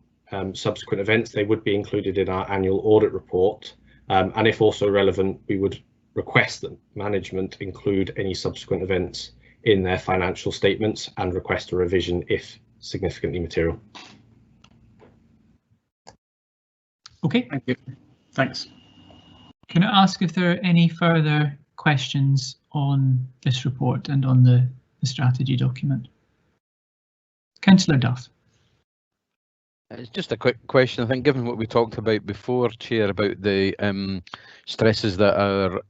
subsequent events, they would be included in our annual audit report, and if also relevant, we would request that management include any subsequent events in their financial statements and request a revision if significantly material. Okay, thank you. Thanks. Can I ask if there are any further questions on this report and on the strategy document? Councillor Duff. It's just a quick question. I think, given what we talked about before, Chair, about the stresses that our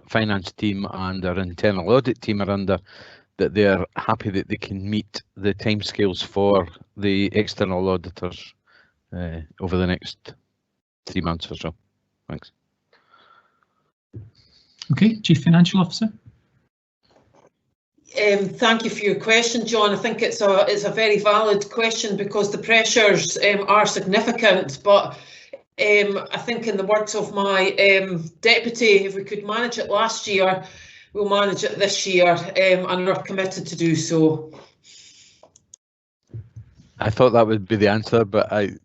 finance team and our internal audit team are under, that they're happy that they can meet the timescales for the external auditors over the next 3 months or so. Thanks. Okay, Chief Financial Officer. Thank you for your question, John. I think it's a very valid question because the pressures are significant, but I think, in the words of my deputy, if we could manage it last year, we'll manage it this year, and we're committed to do so. I thought that would be the answer, but I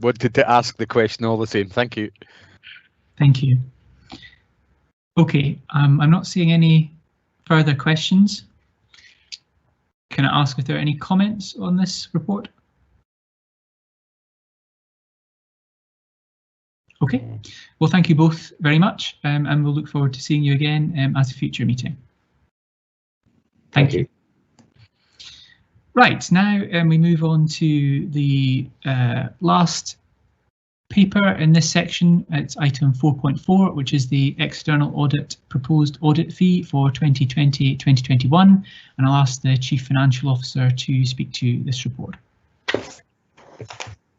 wanted to ask the question all the same. Thank you. Thank you. Okay, I'm not seeing any further questions. Can I ask if there are any comments on this report? Okay, well, thank you both very much, and we'll look forward to seeing you again at a future meeting. Thank you. Right, now we move on to the last paper in this section. It's item 4.4, which is the external audit proposed audit fee for 2020-2021, and I'll ask the Chief Financial Officer to speak to this report.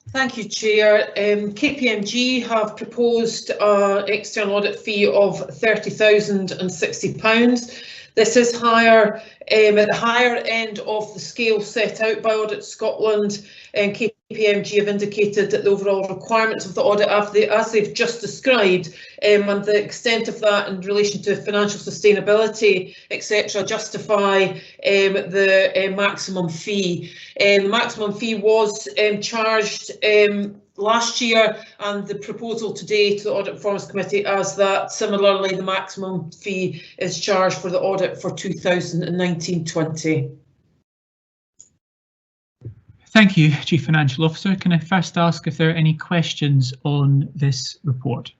Thank you, Chair. KPMG have proposed an external audit fee of £30,060. This is higher, at the higher end of the scale set out by Audit Scotland, and KPMG have indicated that the overall requirements of the audit, as they've just described, and the extent of that in relation to financial sustainability, etc., justify the maximum fee. The maximum fee was charged last year, and the proposal today to the Audit Performance Committee as that similarly the maximum fee is charged for the audit for 2019-20. Thank you, Chief Financial Officer. Can I first ask if there are any questions on this report?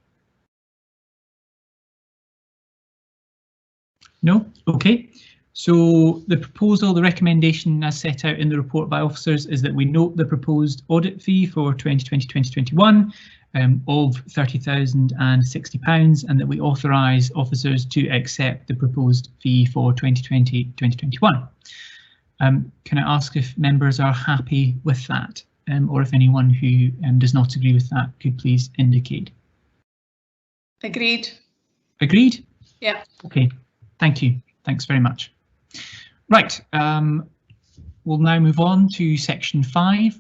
No? Okay. So the proposal, the recommendation as set out in the report by officers is that we note the proposed audit fee for 2020-2021 of £30,060, and that we authorise officers to accept the proposed fee for 2020-2021. Can I ask if members are happy with that, or if anyone who does not agree with that could please indicate? Agreed. Agreed? Yeah. Okay, thank you. Thanks very much. Right, we'll now move on to section 5,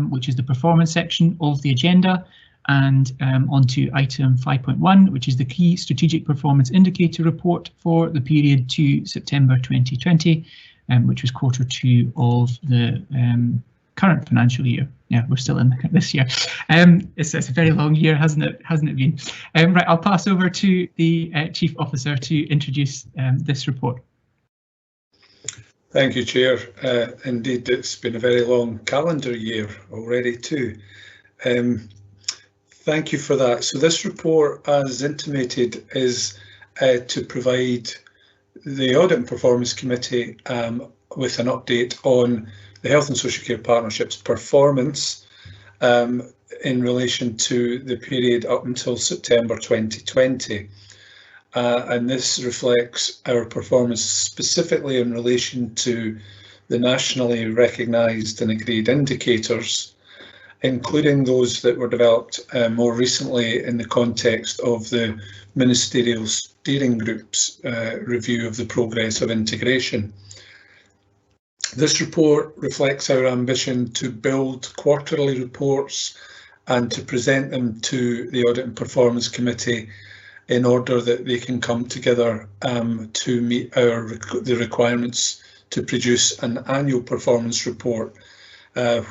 which is the performance section of the agenda, and on to item 5.1, which is the key strategic performance indicator report for the period to September 2020, which was Q2 of the current financial year. Yeah, we're still in this year. It's a very long year, hasn't it been? Right, I'll pass over to the Chief Officer to introduce this report. Thank you, Chair. Indeed, it's been a very long calendar year already too. Thank you for that. So this report, as intimated, is to provide the Audit and Performance Committee with an update on the Health and Social Care Partnership's performance in relation to the period up until September 2020. And this reflects our performance specifically in relation to the nationally recognised and agreed indicators, including those that were developed more recently in the context of the Ministerial Steering Group's review of the progress of integration. This report reflects our ambition to build quarterly reports and to present them to the Audit and Performance Committee in order that they can come together to meet the requirements to produce an annual performance report,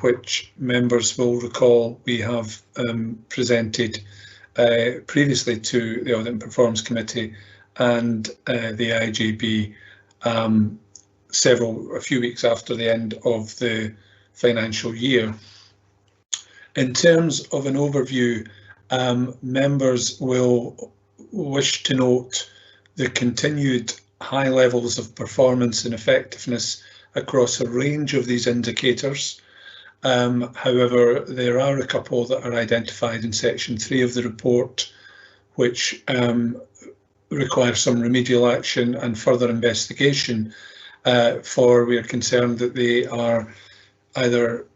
which members will recall we have presented previously to the Audit and Performance Committee and the IJB a few weeks after the end of the financial year. In terms of an overview, members will wish to note the continued high levels of performance and effectiveness across a range of these indicators, However, there are a couple that are identified in section 3 of the report, which require some remedial action and further investigation, for we are concerned that they are either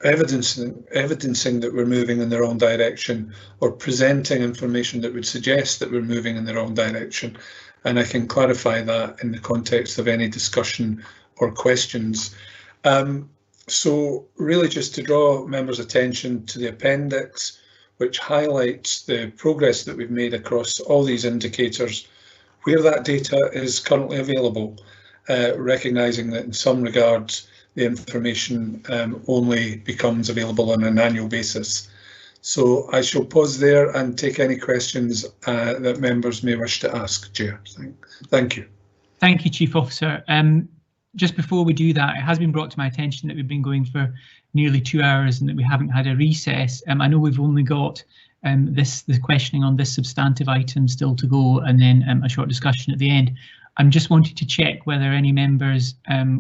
evidencing that we're moving in the wrong direction, or presenting information that would suggest that we're moving in the wrong direction. And I can clarify that in the context of any discussion or questions. So really just to draw members' attention to the appendix, which highlights the progress that we've made across all these indicators, where that data is currently available, recognising that in some regards the information only becomes available on an annual basis. So I shall pause there and take any questions that members may wish to ask, Chair. Thank you. Thank you, Chief Officer. Just before we do that, it has been brought to my attention that we've been going for nearly 2 hours and that we haven't had a recess. I know we've only got the questioning on this substantive item still to go, and then a short discussion at the end. I'm just wanting to check whether any members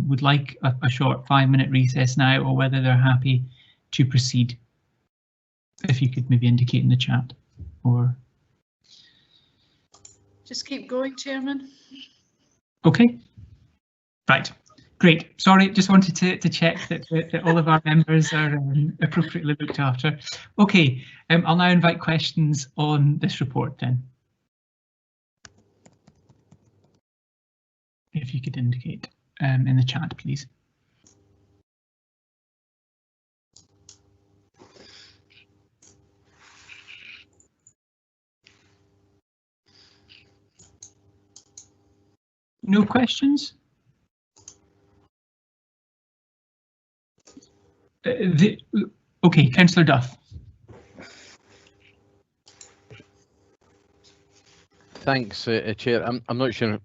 would like a short 5-minute recess now, or whether they're happy to proceed. If you could maybe indicate in the chat, or just keep going, Chairman. Okay, right, great. Sorry, just wanted to check that all of our members are appropriately looked after. Okay, I'll now invite questions on this report then. If you could indicate in the chat, please. No questions? Okay, Councillor Duff. Thanks, Chair. I'm not sure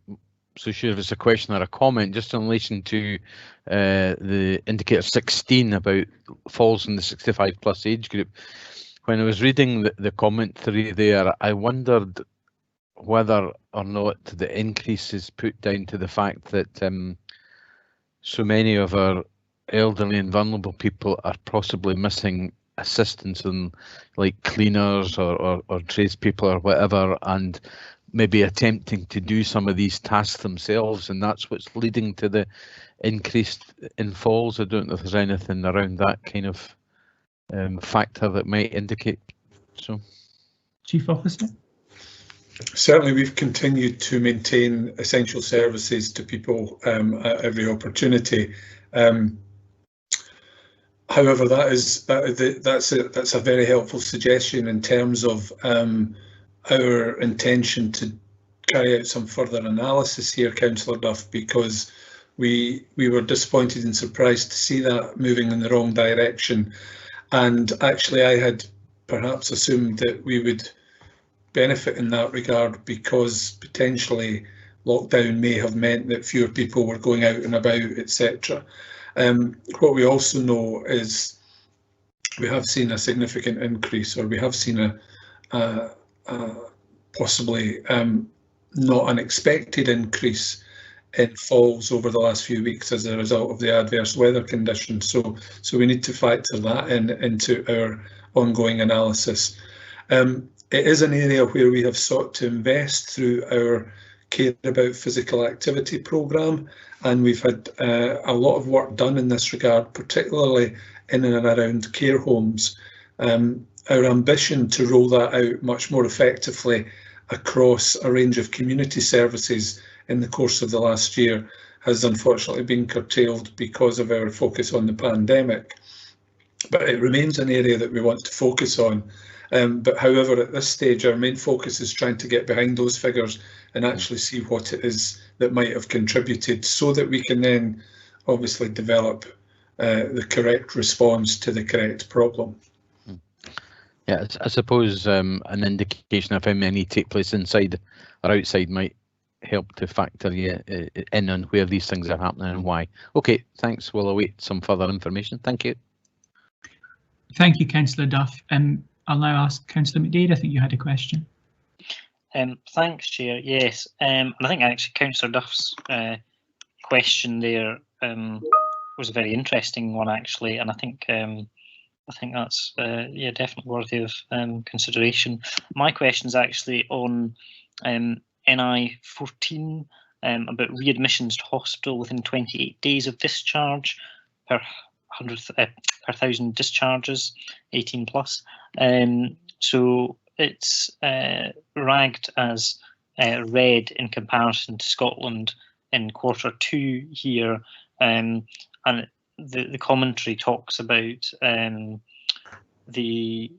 so sure if it's a question or a comment, just in relation to the indicator 16 about falls in the 65+ age group. When I was reading the commentary there, I wondered whether or not the increase is put down to the fact that so many of our elderly and vulnerable people are possibly missing assistance in, like, cleaners or tradespeople or whatever, and maybe attempting to do some of these tasks themselves, and that's what's leading to the increase in falls. I don't know if there's anything around that kind of factor that might indicate so. Chief Officer? Certainly, we've continued to maintain essential services to people at every opportunity. However, that's a very helpful suggestion in terms of our intention to carry out some further analysis here, Councillor Duff, because we were disappointed and surprised to see that moving in the wrong direction. And actually, I had perhaps assumed that we would benefit in that regard because potentially lockdown may have meant that fewer people were going out and about, etc. What we also know is we have seen a significant increase, or we have seen a possibly not unexpected increase in falls over the last few weeks as a result of the adverse weather conditions. So we need to factor that into our ongoing analysis. It is an area where we have sought to invest through our Care About Physical Activity programme, and we've had a lot of work done in this regard, particularly in and around care homes. Our ambition to roll that out much more effectively across a range of community services in the course of the last year has unfortunately been curtailed because of our focus on the pandemic. But it remains an area that we want to focus on. But however, at this stage, our main focus is trying to get behind those figures and actually see what it is that might have contributed, so that we can then obviously develop the correct response to the correct problem. Yeah, I suppose an indication of how many take place inside or outside might help to factor in on where these things are happening and why. Okay, thanks. We'll await some further information. Thank you. Thank you, Councillor Duff. I'll now ask Councillor Mcdead. I think you had a question. Thanks, Chair. Yes, and I think actually Councillor Duff's question there was a very interesting one actually, and I think that's yeah, definitely worthy of consideration. My question is actually on NI 14 about readmissions to hospital within 28 days of discharge per 1,000 discharges, 18 plus. So it's ragged as red in comparison to Scotland in Q2 here, and the commentary talks about the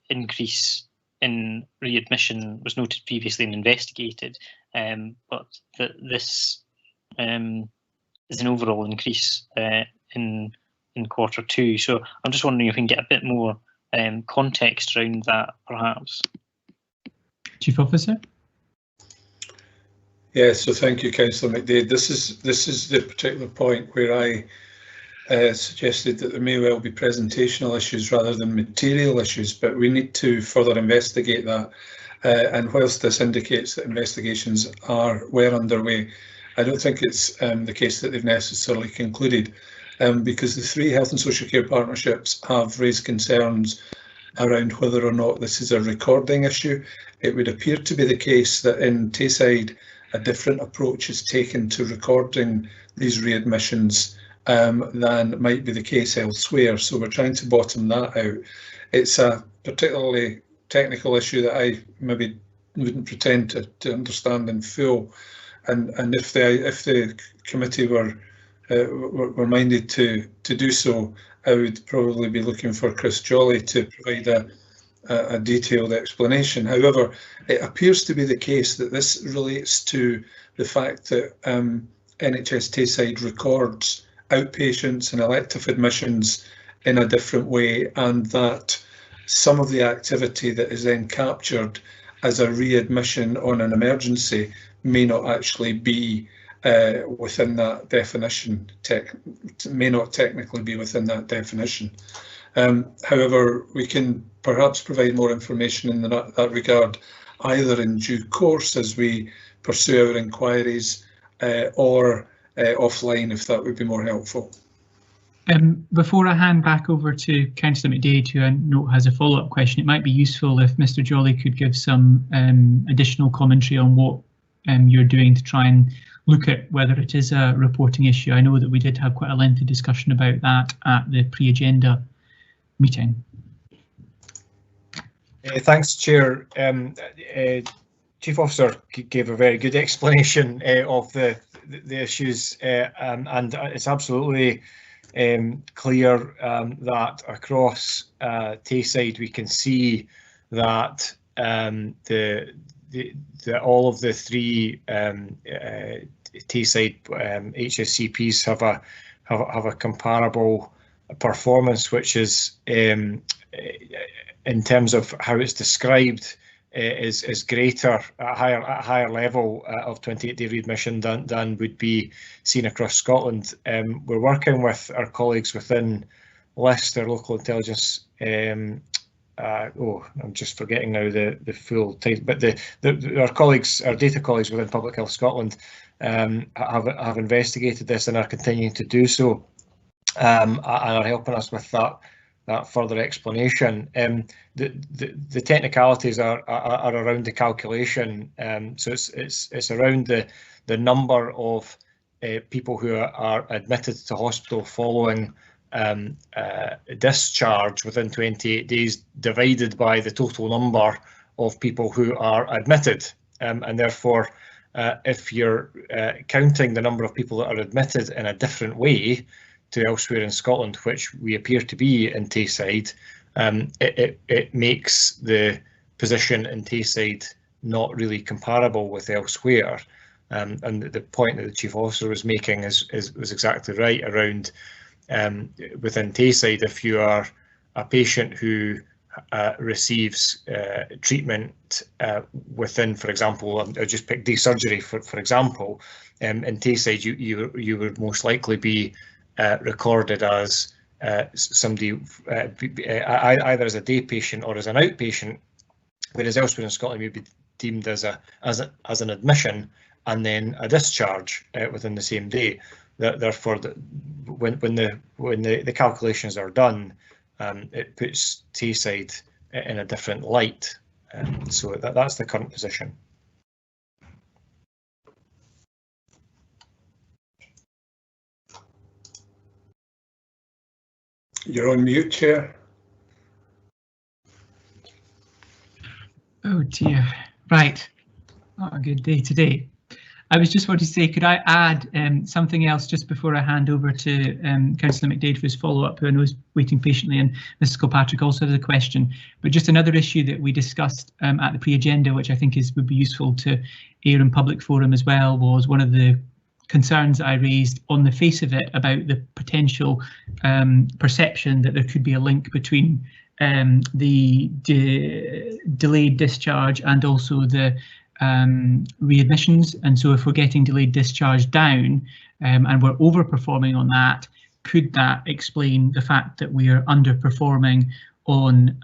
increase in readmission was noted previously and investigated, but that this is an overall increase in Q2. So I'm just wondering if we can get a bit more context around that, perhaps. Chief Officer. Yeah, so thank you, Councillor Mcdead. This is the particular point where I suggested that there may well be presentational issues rather than material issues, but we need to further investigate that. And whilst this indicates that investigations were underway, I don't think it's the case that they've necessarily concluded, because the 3 health and social care partnerships have raised concerns around whether or not this is a recording issue. It would appear to be the case that in Tayside a different approach is taken to recording these readmissions than might be the case elsewhere. So we're trying to bottom that out. It's a particularly technical issue that I maybe wouldn't pretend to understand in full. And if the committee were minded to do so, I would probably be looking for Chris Jolly to provide a detailed explanation. However, it appears to be the case that this relates to the fact that NHS Tayside records outpatients and elective admissions in a different way, and that some of the activity that is then captured as a readmission on an emergency may not actually be within that definition, may not technically be within that definition. However, we can perhaps provide more information in that regard, either in due course as we pursue our inquiries, or offline, if that would be more helpful. Before I hand back over to Councillor Mcdead, who I know has a follow-up question, it might be useful if Mr. Jolly could give some additional commentary on what you're doing to try and look at whether it is a reporting issue. I know that we did have quite a lengthy discussion about that at the pre-agenda meeting. Thanks, Chair. Chief Officer gave a very good explanation of the issues, and it's absolutely clear that across Tayside we can see that all of the 3 Tayside HSCPs have a comparable performance, which is in terms of how it's described is greater, a higher level of 28-day readmission than would be seen across Scotland. We're working with our colleagues within Leicester Local Intelligence. I'm just forgetting now the full title, but our data colleagues within Public Health Scotland have investigated this and are continuing to do so, and are helping us with that further explanation. The technicalities are around the calculation, so it's around the number of people who are admitted to hospital following discharge within 28 days divided by the total number of people who are admitted, and therefore if you're counting the number of people that are admitted in a different way to elsewhere in Scotland, which we appear to be in Tayside, it makes the position in Tayside not really comparable with elsewhere. And the point that the Chief Officer was making was exactly right around within Tayside. If you are a patient who receives treatment within, for example, I'll just pick day surgery for example, in Tayside you would most likely be recorded as somebody either as a day patient or as an outpatient, whereas elsewhere in Scotland you'd be deemed as an admission and then a discharge within the same day. therefore, when the calculations are done, it puts Tayside in a different light. So that's the current position. You're on mute, Chair. Oh dear. Right. Not a good day today. I was just wanting to say, could I add something else just before I hand over to Councillor Mcdead for his follow-up, who I know is waiting patiently, and Mrs Kilpatrick also has a question. But just another issue that we discussed at the pre-agenda, which I think would be useful to air in public forum as well, was one of the concerns I raised on the face of it about the potential perception that there could be a link between the delayed discharge and also the readmissions. And so if we're getting delayed discharge down and we're overperforming on that, could that explain the fact that we are underperforming on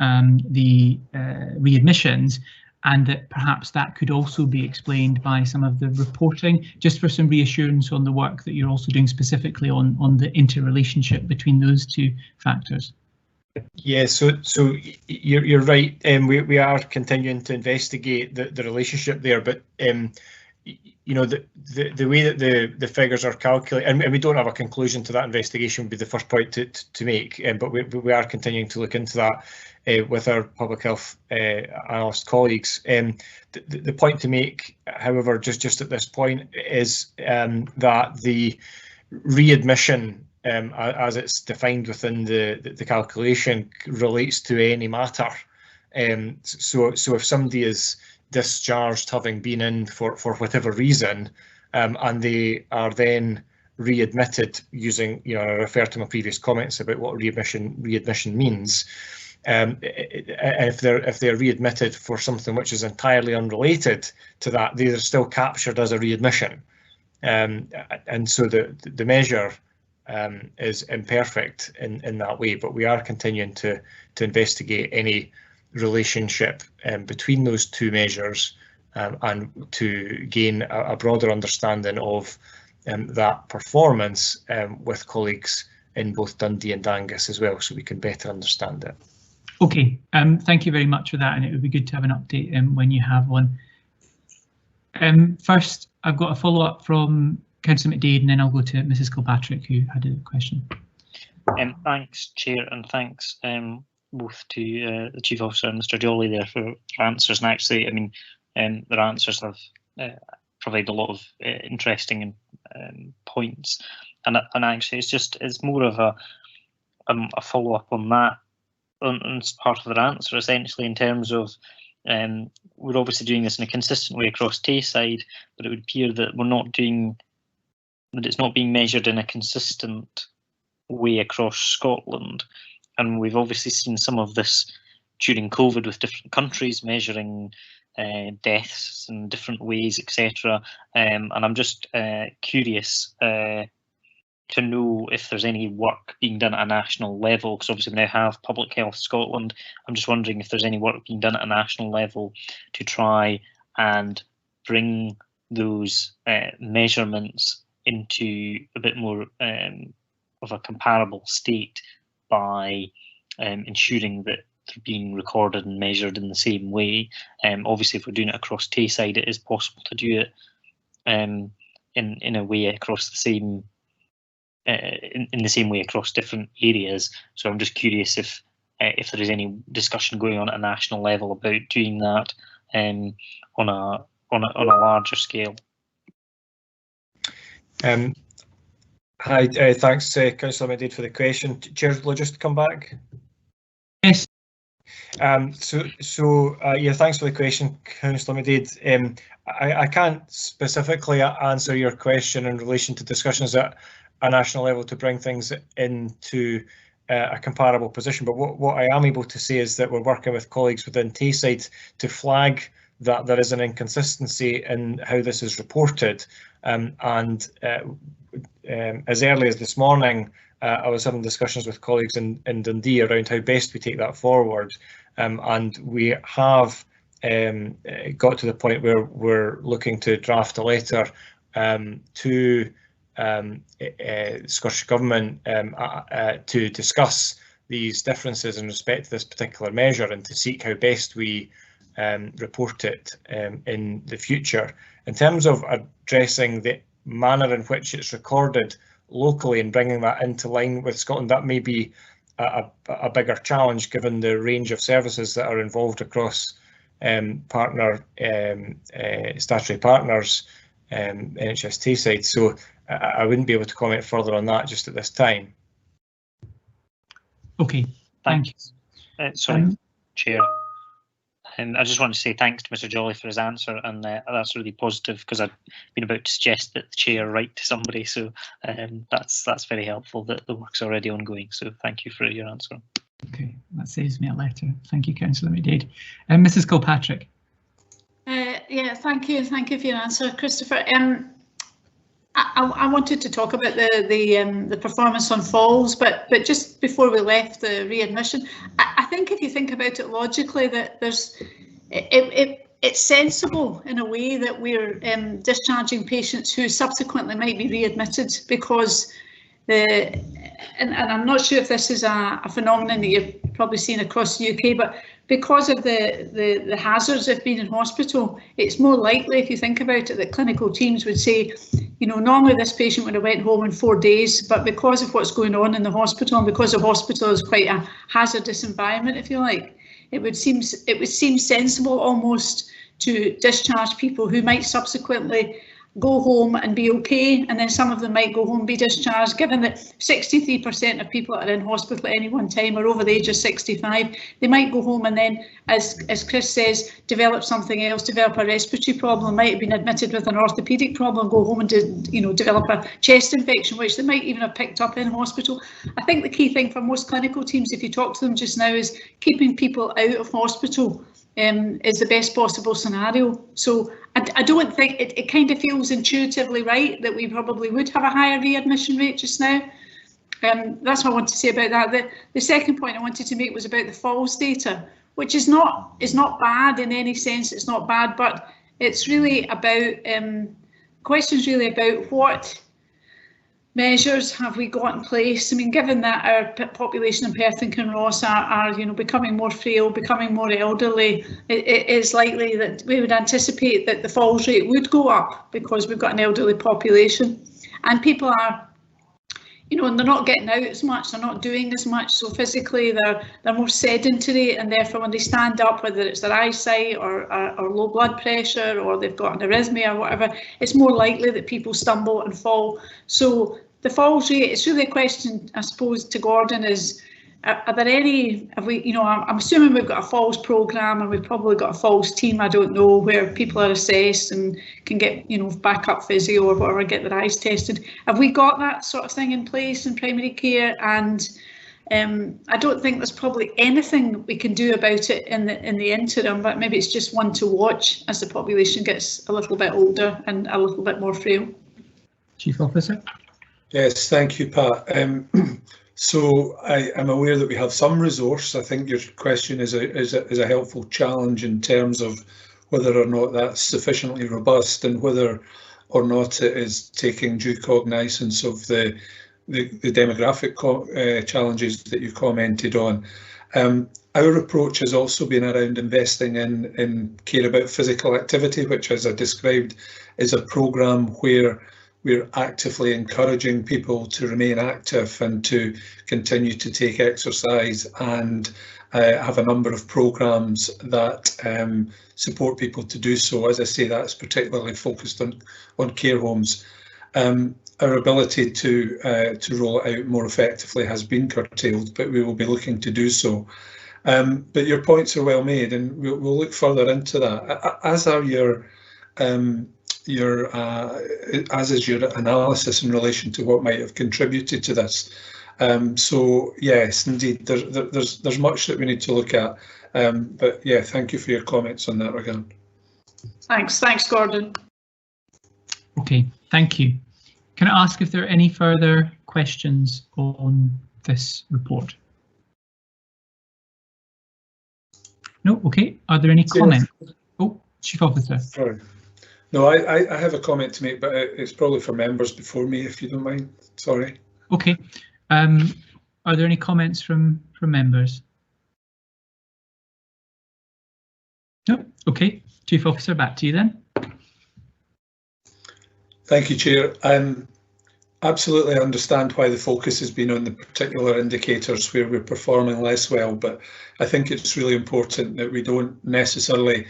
the readmissions, and that perhaps that could also be explained by some of the reporting, just for some reassurance on the work that you're also doing specifically on the interrelationship between those two factors? Yeah, so you're right. We are continuing to investigate the relationship there, but you know, the way that the figures are calculated, and we don't have a conclusion to that investigation, would be the first point to make. But we are continuing to look into that with our public health analyst colleagues. The point to make, however, just at this point, is that the readmission, as it's defined within the calculation, relates to any matter. So if somebody is discharged having been in for whatever reason, and they are then readmitted using, you know, I refer to my previous comments about what readmission means. If they're readmitted for something which is entirely unrelated to that, they are still captured as a readmission, and so the measure is imperfect in that way. But we are continuing to investigate any relationship between those two measures, and to gain a broader understanding of that performance with colleagues in both Dundee and Angus as well, so we can better understand it. Okay, thank you very much for that, and it would be good to have an update when you have one. First, I've got a follow-up from Councillor Mcdead, and then I'll go to Mrs Kilpatrick, who had a question. Thanks, Chair, and thanks both to the Chief Officer and Mr Jolly there for their answers. And actually, I mean, their answers have provided a lot of interesting points. And actually, it's more of a follow-up on that, on part of their answer, essentially, in terms of we're obviously doing this in a consistent way across Tayside, but it would appear that it's not being measured in a consistent way across Scotland. And we've obviously seen some of this during COVID with different countries measuring deaths in different ways, etc. And I'm just curious to know if there's any work being done at a national level, because obviously we now have Public Health Scotland. I'm just wondering if there's any work being done at a national level to try and bring those measurements into a bit more of a comparable state by ensuring that they're being recorded and measured in the same way. Obviously, if we're doing it across Tayside, it is possible to do it in a way across the same in the same way across different areas. So I'm just curious if there is any discussion going on at a national level about doing that on a larger scale. Hi, thanks, Councillor Mcdead, for the question. Chair, will I just come back? Yes. Yeah, thanks for the question, Councillor Mcdead. I can't specifically answer your question in relation to discussions at a national level to bring things into a comparable position, but what I am able to say is that we're working with colleagues within Tayside to flag that there is an inconsistency in how this is reported, and as early as this morning I was having discussions with colleagues in Dundee around how best we take that forward, and we have got to the point where we're looking to draft a letter to Scottish Government to discuss these differences in respect to this particular measure and to seek how best we report it in the future. In terms of addressing the manner in which it's recorded locally and bringing that into line with Scotland, that may be a bigger challenge given the range of services that are involved across statutory partners, NHS Tayside. So I wouldn't be able to comment further on that just at this time. Okay, thank you. Sorry, Chair. I just want to say thanks to Mr. Jolly for his answer, and that's really positive because I've been about to suggest that the Chair write to somebody, so that's very helpful that the work's already ongoing. So thank you for your answer. Okay, that saves me a letter. Thank you, Councillor Mcdead. Mrs. Kilpatrick. Yeah, thank you for your answer, Christopher. I wanted to talk about the performance on falls, but just before we left the readmission, I think if you think about it logically, that it's sensible in a way that we're discharging patients who subsequently might be readmitted, because and I'm not sure if this is a phenomenon that you're probably seeing across the UK, but because of the hazards of being in hospital, it's more likely, if you think about it, that clinical teams would say, you know, normally this patient would have went home in 4 days, but because of what's going on in the hospital, and because the hospital is quite a hazardous environment, if you like, it would seem sensible almost to discharge people who might subsequently go home and be okay, and then some of them might go home and be discharged, given that 63% of people that are in hospital at any one time are over the age of 65. They might go home and then, as Chris says, develop something else, develop a respiratory problem, might have been admitted with an orthopaedic problem, go home and develop a chest infection, which they might even have picked up in hospital. I think the key thing for most clinical teams, if you talk to them just now, is keeping people out of hospital is the best possible scenario. So I don't think it kind of feels intuitively right that we probably would have a higher readmission rate just now. That's what I want to say about that. The second point I wanted to make was about the falls data, which is not bad in any sense. It's not bad, but it's really about questions really about what measures have we got in place. I mean, given that our population in Perth and Kinross are becoming more frail, becoming more elderly, it is likely that we would anticipate that the falls rate would go up because we've got an elderly population, and people are, and they're not getting out as much, they're not doing as much, so physically they're more sedentary, and therefore when they stand up, whether it's their eyesight or low blood pressure, or they've got an arrhythmia or whatever, it's more likely that people stumble and fall. So the falls rate, it's really a question, I suppose, to Gordon is, are there any, I'm assuming we've got a falls programme and we've probably got a falls team, I don't know, where people are assessed and can get, backup physio or whatever, get their eyes tested. Have we got that sort of thing in place in primary care? And I don't think there's probably anything we can do about it in the interim, but maybe it's just one to watch as the population gets a little bit older and a little bit more frail. Chief Officer. Yes, thank you, Pat. So I am aware that we have some resource. I think your question is a helpful challenge in terms of whether or not that's sufficiently robust and whether or not it is taking due cognizance of the demographic challenges that you commented on. Our approach has also been around investing in care about physical activity, which, as I described, is a programme where we're actively encouraging people to remain active and to continue to take exercise, and have a number of programmes that support people to do so. As I say, that's particularly focused on care homes. Our ability to roll it out more effectively has been curtailed, but we will be looking to do so. But your points are well made, and we'll look further into that, as are as is your analysis in relation to what might have contributed to this. So yes, indeed, there's much that we need to look at. But yeah, thank you for your comments on that regard. Thanks, Gordon. Okay, thank you. Can I ask if there are any further questions on this report? No. Okay. Are there any comments? Oh, Chief Officer. Sorry. No, I have a comment to make, but it's probably for members before me, if you don't mind. Sorry. Okay. Are there any comments from members? No. Okay. Chief Officer, back to you then. Thank you, Chair. Absolutely understand why the focus has been on the particular indicators where we're performing less well, but I think it's really important that we don't necessarily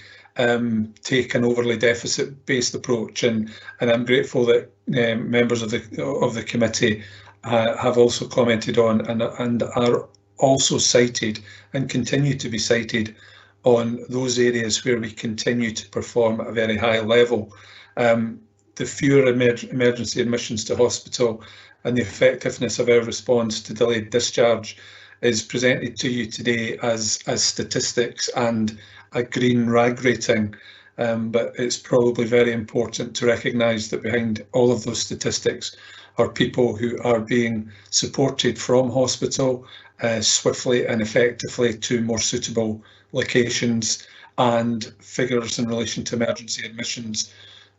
take an overly deficit-based approach, and I'm grateful that members of the committee have also commented on and are also cited and continue to be cited on those areas where we continue to perform at a very high level. The fewer emergency admissions to hospital and the effectiveness of our response to delayed discharge is presented to you today as statistics and a green rag rating, but it's probably very important to recognise that behind all of those statistics are people who are being supported from hospital swiftly and effectively to more suitable locations, and figures in relation to emergency admissions.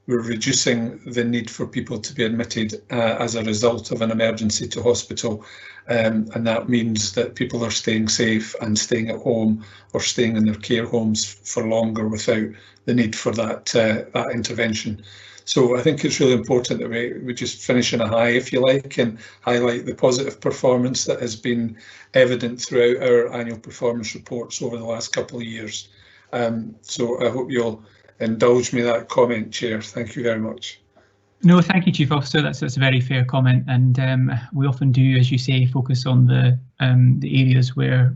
We're reducing the need for people to be admitted as a result of an emergency to hospital, and that means that people are staying safe and staying at home or staying in their care homes for longer without the need for that intervention. So I think it's really important that we just finish on a high, if you like, and highlight the positive performance that has been evident throughout our annual performance reports over the last couple of years. So I hope you'll indulge me that comment, Chair. Thank you very much. No, thank you, Chief Officer. That's a very fair comment, and we often do, as you say, focus on the areas where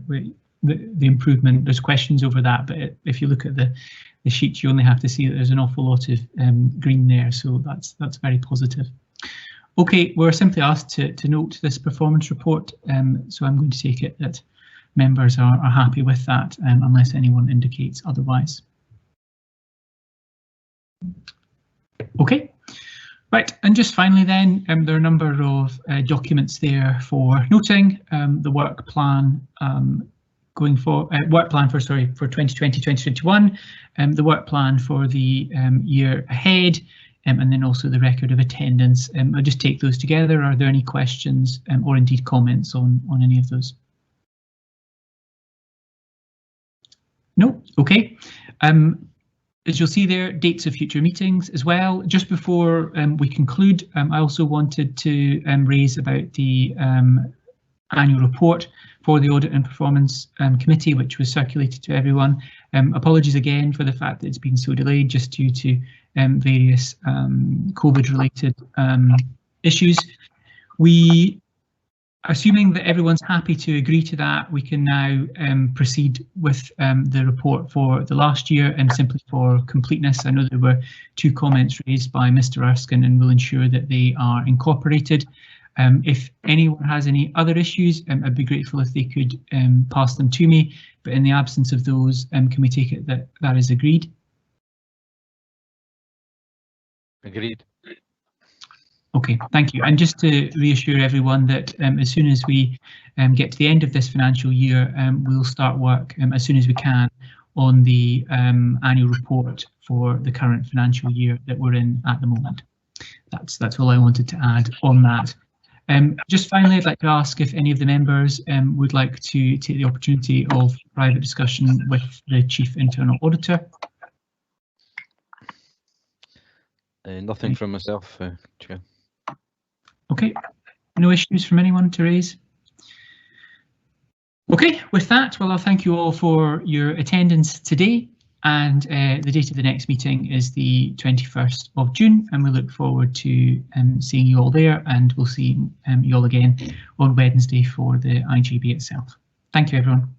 the improvement. There's questions over that, but if you look at the sheets, you only have to see that there's an awful lot of green there, so that's very positive. Okay, we're simply asked to note this performance report, so I'm going to take it that members are happy with that, unless anyone indicates otherwise. Okay, right, and just finally then, there are a number of documents there for noting. The work plan going for work plan for 2020-2021, the work plan for the year ahead, and then also the record of attendance. I'll just take those together. Are there any questions or indeed comments on any of those? No. Okay. As you'll see there, dates of future meetings as well. Just before we conclude, I also wanted to raise about the annual report for the Audit and Performance Committee, which was circulated to everyone. Apologies again for the fact that it's been so delayed, just due to various COVID-related issues. Assuming that everyone's happy to agree to that, we can now proceed with the report for the last year, and simply for completeness, I know there were 2 comments raised by Mr. Erskine, and we'll ensure that they are incorporated. If anyone has any other issues, I'd be grateful if they could pass them to me, but in the absence of those, can we take it that that is agreed? Agreed. Okay, thank you. And just to reassure everyone that as soon as we get to the end of this financial year, we'll start work as soon as we can on the annual report for the current financial year that we're in at the moment. That's all I wanted to add on that. Just finally, I'd like to ask if any of the members would like to take the opportunity of private discussion with the Chief Internal Auditor. Nothing from myself, Chair. Okay, no issues from anyone to raise? Okay, with that, well, I'll thank you all for your attendance today, and the date of the next meeting is the 21st of June, and we look forward to seeing you all there, and we'll see you all again on Wednesday for the IJB itself. Thank you, everyone.